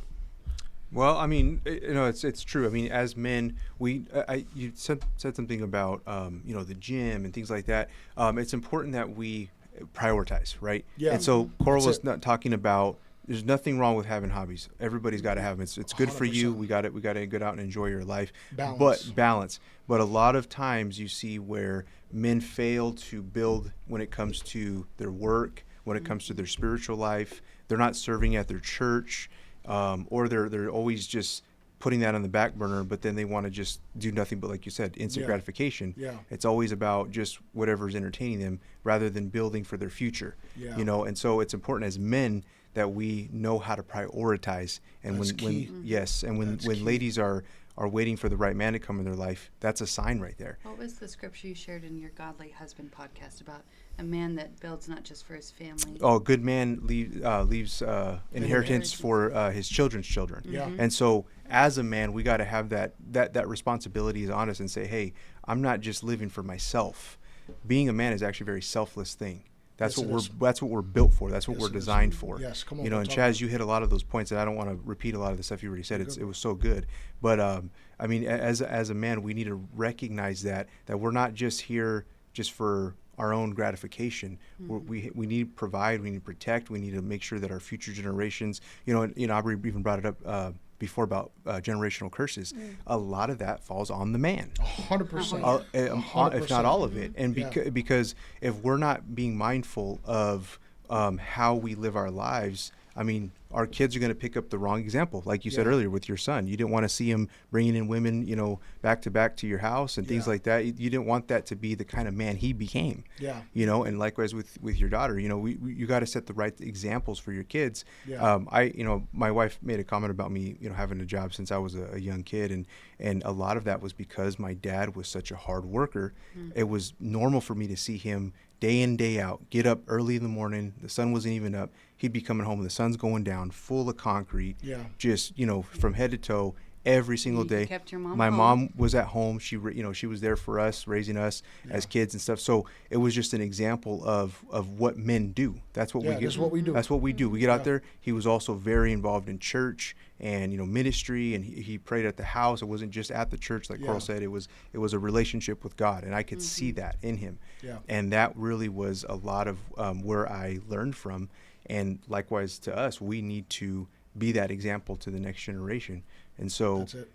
Well, I mean, it's true. I mean, as men, you said something about the gym and things like that. It's important that we prioritize, right? Yeah. And so Coral That's was it. not talking about. There's nothing wrong with having hobbies. Everybody's got to have them. It's good for you. 100%. We got it. We got to get out and enjoy your life. Balance. But balance. But a lot of times you see where men fail to build when it comes to their work, when it comes to their spiritual life. They're not serving at their church. Or they're always just putting that on the back burner, but then they want to just do nothing but, like you said, instant Yeah. gratification. Yeah. It's always about just whatever's entertaining them rather than building for their future. Yeah. And so it's important as men that we know how to prioritize. And That's key. when yes, and when That's key. ladies are waiting for the right man to come in their life, that's a sign right there. What was the scripture you shared in your Godly Husband podcast about a man that builds not just for his family? Oh, a good man leaves inheritance for his children's children. Yeah. And so as a man, we got to have that responsibility is on us and say, hey, I'm not just living for myself. Being a man is actually a very selfless thing. That's Yes, what it that's what we're built for. That's what Yes, we're it is. designed for. Yes, come on, You know, we'll and talk Chaz, about you hit a lot of those points, and I don't want to repeat a lot of the stuff you already said. It was so good. But I mean, as a man, we need to recognize that we're not just here just for our own gratification. We need to provide, we need to protect, we need to make sure that our future generations, Aubrey even brought it up before about generational curses. A lot of that falls on the man. 100%. If not all of it. And Yeah. because if we're not being mindful of how we live our lives, I mean, our kids are going to pick up the wrong example. Like you said Yeah. earlier with your son, you didn't want to see him bringing in women, back to back to your house and things Yeah. like that. You didn't want that to be the kind of man he became. Yeah. And likewise with your daughter, you got to set the right examples for your kids. Yeah. My wife made a comment about me, having a job since I was a young kid, and a lot of that was because my dad was such a hard worker. It was normal for me to see him day in, day out, get up early in the morning. The sun wasn't even up. He'd be coming home, the sun's going down, full of concrete, Yeah. just, from head to toe every single You day. kept your mom My home. mom was at home. She was there for us, raising us as kids and stuff. So it was just an example of what men do. That's what Yeah, we get. that's what we do. That's what we do. We get out Yeah. there. He was also very involved in church and ministry, and he prayed at the house. It wasn't just at the church, like Yeah. Coral said. It was a relationship with God, and I could see that in him. Yeah. And that really was a lot of where I learned from. And likewise to us, we need to be that example to the next generation. And so That's it.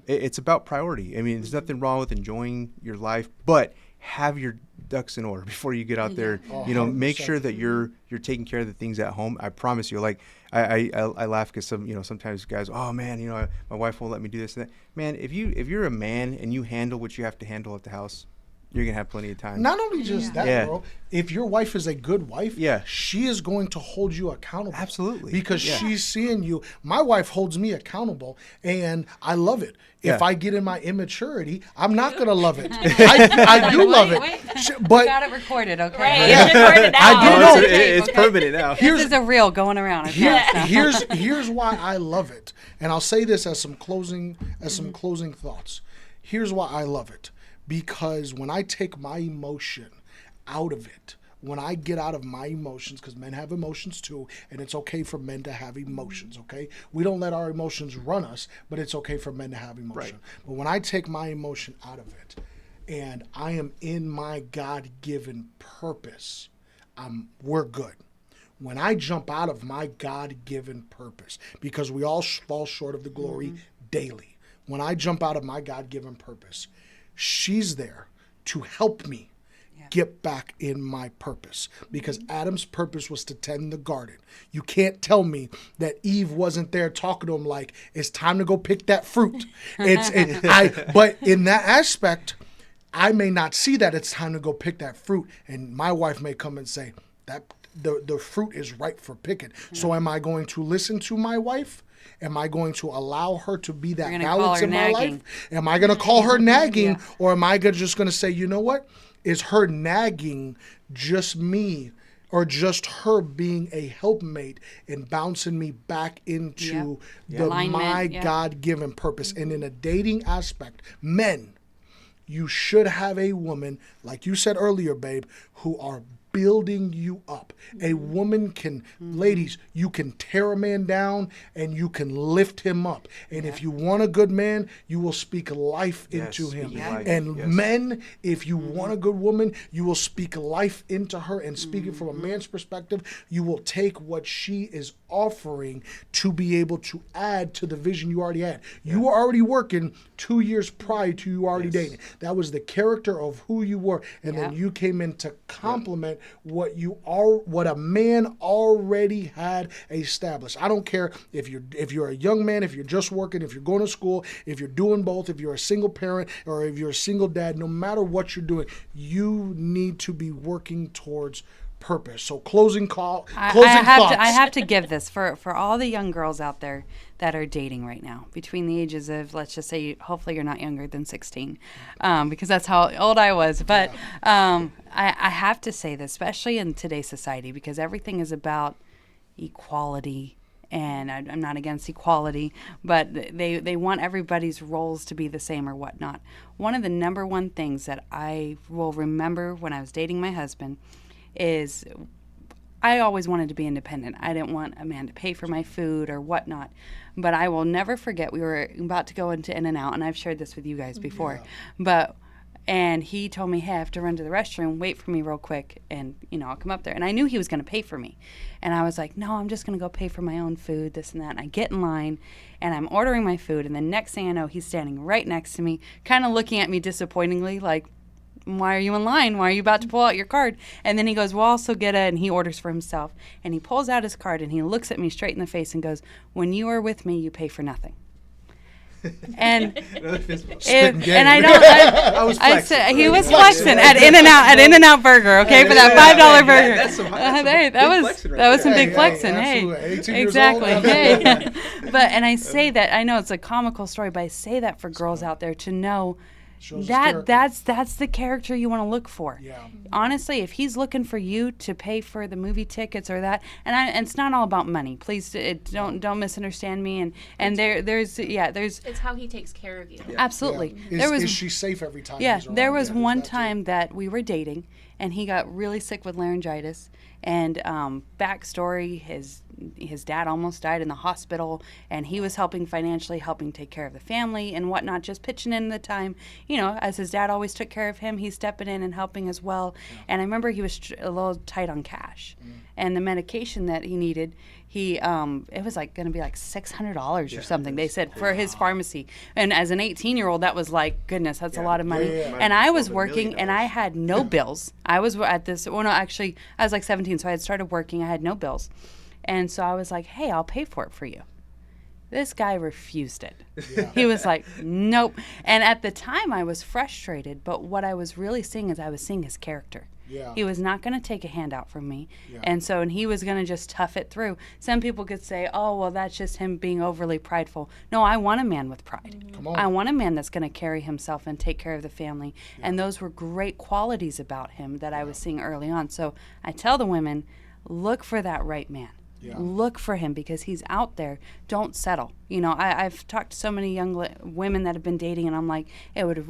it's about priority. I mean, there's nothing wrong with enjoying your life, but have your ducks in order before you get out there. Oh, Make 100%. sure that you're taking care of the things at home. I promise you. Like I laugh because sometimes guys, oh man, my wife won't let me do this and that. Man, if you're a man and you handle what you have to handle at the house, you're gonna have plenty of time. Not only just that, Yeah. bro. If your wife is a good wife, Yeah. she is going to hold you accountable. Absolutely. Because Yeah. she's seeing you. My wife holds me accountable, and I love it. If Yeah. I get in my immaturity, I'm not going to love it. I do love it. Wait. But Got it recorded, okay? Right, it's recorded I out. do Oh, know. it's permanent now. This is a reel going around. I promise. here's why I love it, and I'll say this as some closing thoughts. Here's why I love it, because when I take my emotion out of it, when I get out of my emotions, because men have emotions too, and it's okay for men to have emotions, okay? We don't let our emotions run us, but it's okay for men to have emotion. Right. But when I take my emotion out of it, and I am in my God-given purpose, we're good. When I jump out of my God-given purpose, because we all fall short of the glory daily. When I jump out of my God-given purpose, she's there to help me get back in my purpose, because Adam's purpose was to tend the garden. You can't tell me that Eve wasn't there talking to him like, it's time to go pick that fruit. But in that aspect, I may not see that it's time to go pick that fruit, and my wife may come and say that the fruit is ripe for picking. So am I going to listen to my wife? Am I going to allow her to be that You're gonna call balance her in my nagging. life? Am I going to call her nagging, Yeah. or am I just going to say, you know what? Is her nagging just me, or just her being a helpmate and bouncing me back into Alignment, my yeah. God-given purpose? And in a dating aspect, men, you should have a woman, like you said earlier, babe, who are building you up. A woman can, ladies, you can tear a man down and you can lift him up. And if you want a good man, you will speak life into him. speaking life, And yes. men, if you want a good woman, you will speak life into her. And speaking from a man's perspective, you will take what she is offering to be able to add to the vision you already had. You were already working 2 years prior to you already dating. That was the character of who you were. And then you came in to complement what what a man already had established. I don't care if you're a young man, if you're just working, if you're going to school, if you're doing both, if you're a single parent or if you're a single dad, no matter what you're doing, you need to be working towards purpose. So closing thoughts. I have to give this for all the young girls out there that are dating right now between the ages of, let's just say, hopefully you're not younger than 16, because that's how old I was. But I have to say this, especially in today's society, because everything is about equality. And I'm not against equality, but they want everybody's roles to be the same or whatnot. One of the number one things that I will remember when I was dating my husband is I always wanted to be independent. I didn't want a man to pay for my food or whatnot. But I will never forget, we were about to go into In-N-Out, and I've shared this with you guys before. And he told me, hey, I have to run to the restroom, wait for me real quick, and, I'll come up there. And I knew he was going to pay for me. And I was like, no, I'm just going to go pay for my own food, this and that. And I get in line, and I'm ordering my food, and the next thing I know, he's standing right next to me, kind of looking at me disappointingly, like, why are you in line? Why are you about to pull out your card? And then he goes, well, I'll also get it. And he orders for himself. And he pulls out his card and he looks at me straight in the face and goes, when you are with me, you pay for nothing. And I don't. I said he was flexing at In-N-Out Burger, okay, for that $5 burger. That was some big flexing. Hey, exactly. Hey, and I say that, I know it's a comical story, but I say that for girls out there to know. That's the character you want to look for. Yeah. Honestly, if he's looking for you to pay for the movie tickets or that, and it's not all about money. Please don't misunderstand me. And there's It's how he takes care of you. absolutely. Yeah. Is she safe every time? Yeah, he's around? there was one Is that time that we were dating, and he got really sick with laryngitis. And backstory, his dad almost died in the hospital, and he was helping financially, helping take care of the family and whatnot, just pitching in the time. As his dad always took care of him, he's stepping in and helping as well. Yeah. And I remember he was a little tight on cash. And the medication that he needed, it was going to be like $600 or something, they said, for his pharmacy. And as an 18-year-old, that was like, goodness, that's a lot of money. Yeah. And I was working, and I had no bills. I was at this, well, no, actually, I was like 17, so I had started working. I had no bills. And so I was like, hey, I'll pay for it for you. This guy refused it. Yeah. He was like, nope. And at the time, I was frustrated, but what I was really seeing is I was seeing his character. Yeah. He was not going to take a handout from me. Yeah. And he was going to just tough it through. Some people could say, oh, well, that's just him being overly prideful. No, I want a man with pride. Come on. I want a man that's going to carry himself and take care of the family. Yeah. And those were great qualities about him that I was seeing early on. So I tell the women, look for that right man. Yeah. Look for him because he's out there. Don't settle. I've talked to so many young women that have been dating, and I'm like, it'd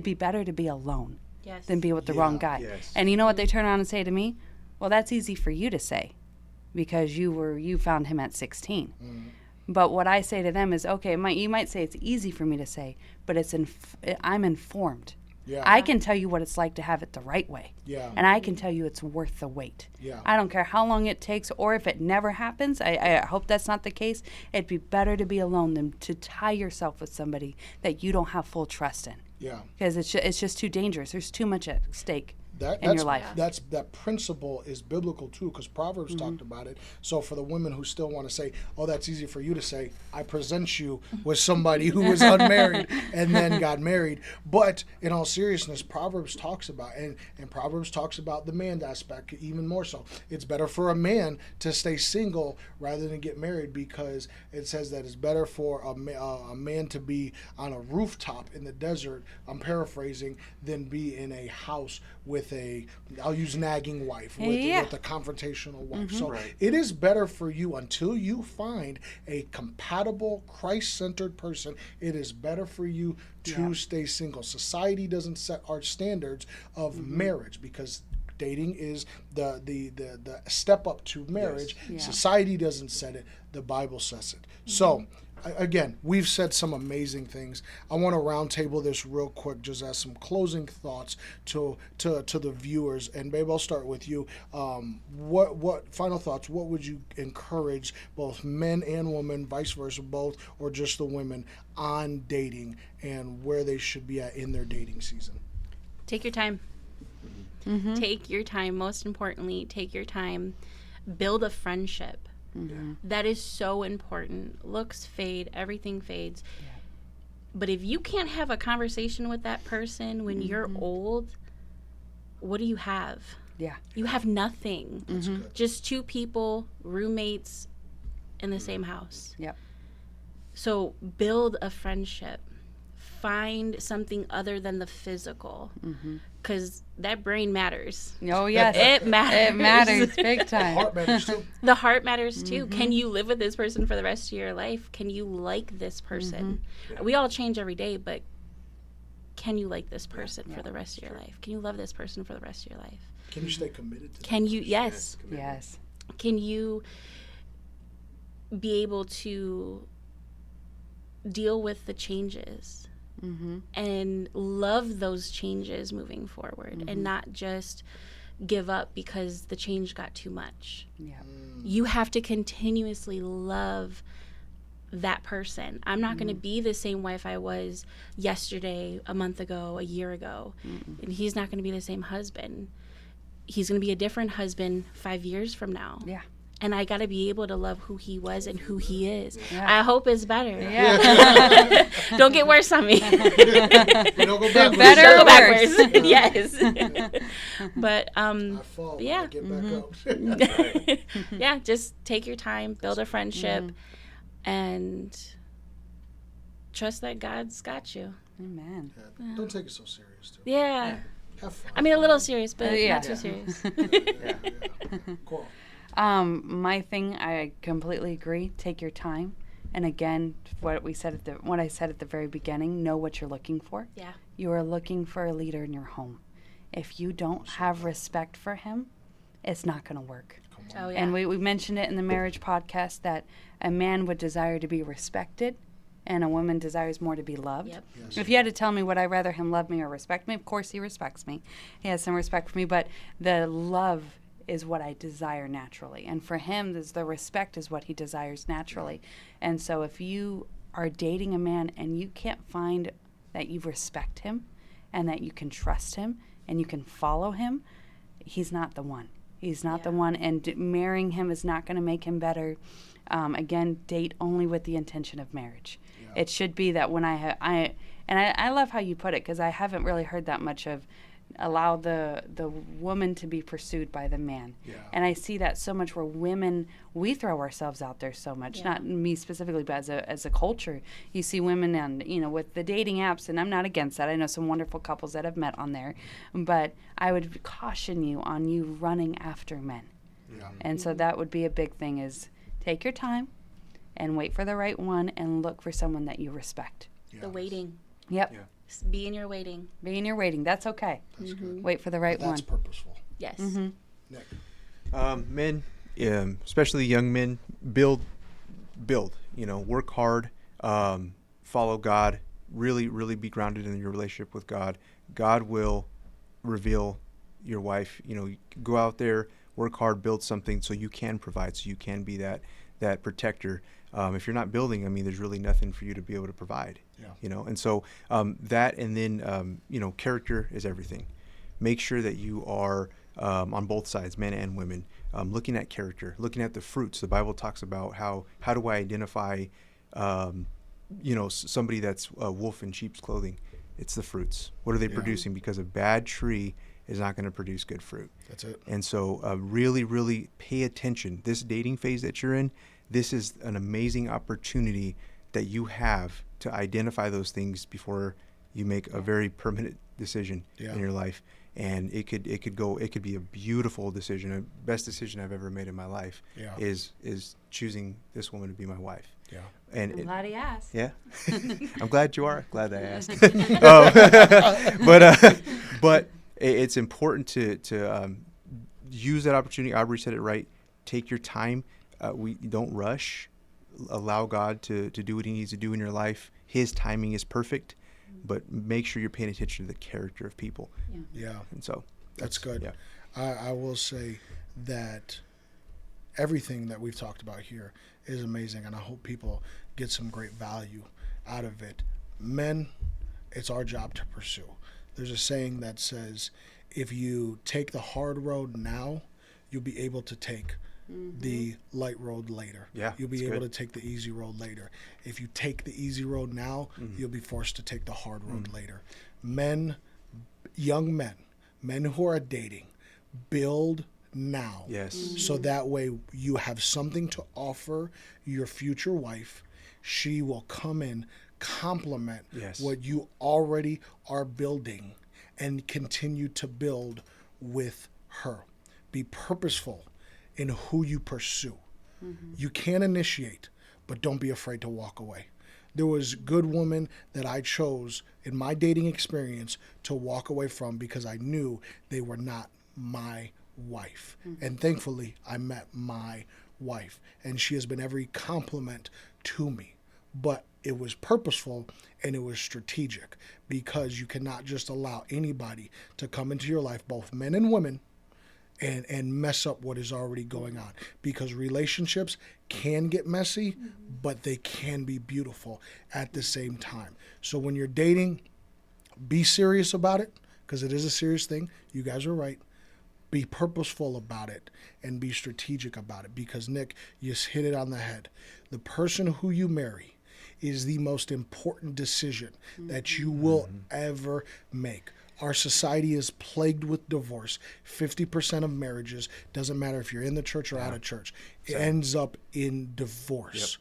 be better to be alone than be with the wrong guy. Yes. And you know what they turn around and say to me? Well, that's easy for you to say because you found him at 16. But what I say to them is, okay, you might say it's easy for me to say, but I'm informed. Yeah. I can tell you what it's like to have it the right way. Yeah. And I can tell you it's worth the wait. Yeah. I don't care how long it takes or if it never happens. I hope that's not the case. It'd be better to be alone than to tie yourself with somebody that you don't have full trust in. Yeah. Because it's just too dangerous. There's too much at stake. In your life. That principle is biblical too, because Proverbs talked about it. So for the women who still want to say, oh, that's easy for you to say, I present you with somebody who was unmarried and then got married. But in all seriousness, Proverbs talks about, and Proverbs talks about the man aspect even more so. It's better for a man to stay single rather than get married, because it says that it's better for a man to be on a rooftop in the desert, I'm paraphrasing, than be in a house with I'll use nagging wife, with a confrontational wife. So it is better for you, until you find a compatible, Christ-centered person, it is better for you to stay single. Society doesn't set our standards of marriage, because Dating is the step up to marriage. Yeah. Society doesn't set it. The Bible says it. So, again, we've said some amazing things. I want to roundtable this real quick, just as some closing thoughts to the viewers. And babe, I'll start with you. What final thoughts? What would you encourage both men and women, vice versa, both, or just the women, on dating and where they should be at in their dating season? Take your time. Take your time. Most importantly, take your time. Build a friendship. That is so important. Looks fade, everything fades. But if you can't have a conversation with that person when you're old, what do you have? Yeah. You have nothing. That's good. Just two people, roommates in the same house. Yep. So build a friendship. Find something other than the physical. Because that brain matters. Oh, yes. It matters. It matters big time. Heart matters too. The heart matters too. Can you live with this person for the rest of your life? Can you like this person? We all change every day, but can you like this person for the rest of your life? Can you love this person for the rest of your life? Can you stay committed to that? Can you, yes. Yes. Can you be able to deal with the changes and love those changes moving forward and not just give up because the change got too much? Yeah. You have to continuously love that person. I'm not going to be the same wife I was yesterday, a month ago, a year ago. And he's not going to be the same husband. He's going to be a different husband 5 years from now. Yeah. And I got to be able to love who he was and who he is. Yeah. I hope it's better. Yeah. Don't get worse on me. We don't go backwards. Better Don't or go backwards. worse? Yes. But I fall, yeah. I get back up. yeah, just take your time, build a friendship, and trust that God's got you. Amen. Yeah, don't take it so serious, too. Yeah. Have fun. I mean, a little serious, but Yeah. not too serious. Yeah. Cool. My thing, I completely agree. Take your time. And again, what I said at the very beginning, know what you're looking for. Yeah. You are looking for a leader in your home. If you don't have respect for him, it's not going to work. Oh, yeah. And we mentioned it in the marriage podcast that a man would desire to be respected and a woman desires more to be loved. Yep. Yes. If you had to tell me, would I rather him love me or respect me? Of course he respects me. He has some respect for me, but the love is what I desire naturally. And for him, the respect is what he desires naturally. And so if you are dating a man and you can't find that you respect him and that you can trust him and you can follow him, he's not the one. He's not the one, and marrying him is not going to make him better. Again, date only with the intention of marriage. Yeah. It should be that when I love how you put it, because I haven't really heard that much of allow the woman to be pursued by the man. Yeah. And I see that so much where women, we throw ourselves out there so much, Yeah. not me specifically, but as a culture. You see women and, with the dating apps, and I'm not against that. I know some wonderful couples that have met on there, but I would caution you on you running after men. Yeah. And so that would be a big thing is take your time and wait for the right one and look for someone that you respect. Yeah. The waiting. Yep. Yeah. Be in your waiting. Be in your waiting. That's okay. That's good. Wait for the right That's one. purposeful. Yes. Nick. Men, especially young men, build. Work hard, follow God. Really be grounded in your relationship with God. God will reveal your wife. Go out there, work hard, build something so you can provide, so you can be that protector. If you're not building, there's really nothing for you to be able to provide. Yeah. And so that, and then character is everything. Make sure that you are on both sides, men and women, looking at character, looking at the fruits. The Bible talks about how do I identify, somebody that's a wolf in sheep's clothing. It's the fruits. What are they producing? Because a bad tree is not going to produce good fruit. That's it. And so really pay attention. This dating phase that you're in, this is an amazing opportunity that you have to identify those things before you make a very permanent decision in your life. And it could be a beautiful decision. The best decision I've ever made in my life is choosing this woman to be my wife. Yeah. And I'm glad he asked. yeah, I'm glad you are. Glad I asked. it's important to use that opportunity. Aubrey said it right. Take your time. We don't rush. Allow God to do what he needs to do in your life. His timing is perfect, but make sure you're paying attention to the character of people. Yeah, And so that's good. Yeah. I will say that everything that we've talked about here is amazing, and I hope people get some great value out of it. Men, it's our job to pursue. There's a saying that says, if you take the hard road now, you'll be able to take the light road later. Yeah, You'll be that's able good. to take the easy road later. If you take the easy road now, you'll be forced to take the hard road later. Men, young men who are dating, build now. Yes. So that way you have something to offer your future wife. She will come in, complement Yes. what you already are building, and continue to build with her. Be purposeful in who you pursue. You can initiate, but don't be afraid to walk away. There was good women that I chose in my dating experience to walk away from because I knew they were not my wife. And thankfully, I met my wife, and she has been every compliment to me. But it was purposeful and it was strategic, because you cannot just allow anybody to come into your life, both men and women, and mess up what is already going on, because relationships can get messy, but they can be beautiful at the same time. So when you're dating, be serious about it, because it is a serious thing. You guys are right. Be purposeful about it and be strategic about it, because Nick, you hit it on the head. The person who you marry is the most important decision that you will ever make. Our society is plagued with divorce. 50% of marriages, doesn't matter if you're in the church or out of church, it ends up in divorce.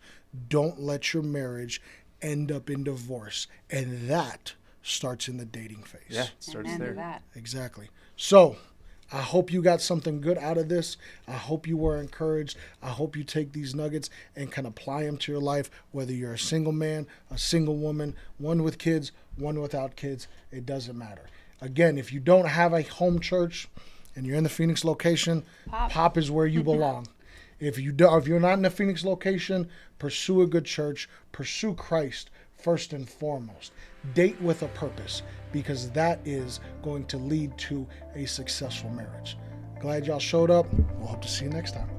Don't let your marriage end up in divorce. And that starts in the dating phase. Yeah, it starts Amen there. to that. Exactly. So I hope you got something good out of this. I hope you were encouraged. I hope you take these nuggets and can apply them to your life, whether you're a single man, a single woman, one with kids, one without kids. It doesn't matter. Again, if you don't have a home church and you're in the Phoenix location, Pop is where you belong. If you're not in the Phoenix location, pursue a good church. Pursue Christ first and foremost. Date with a purpose, because that is going to lead to a successful marriage. Glad y'all showed up. We'll hope to see you next time.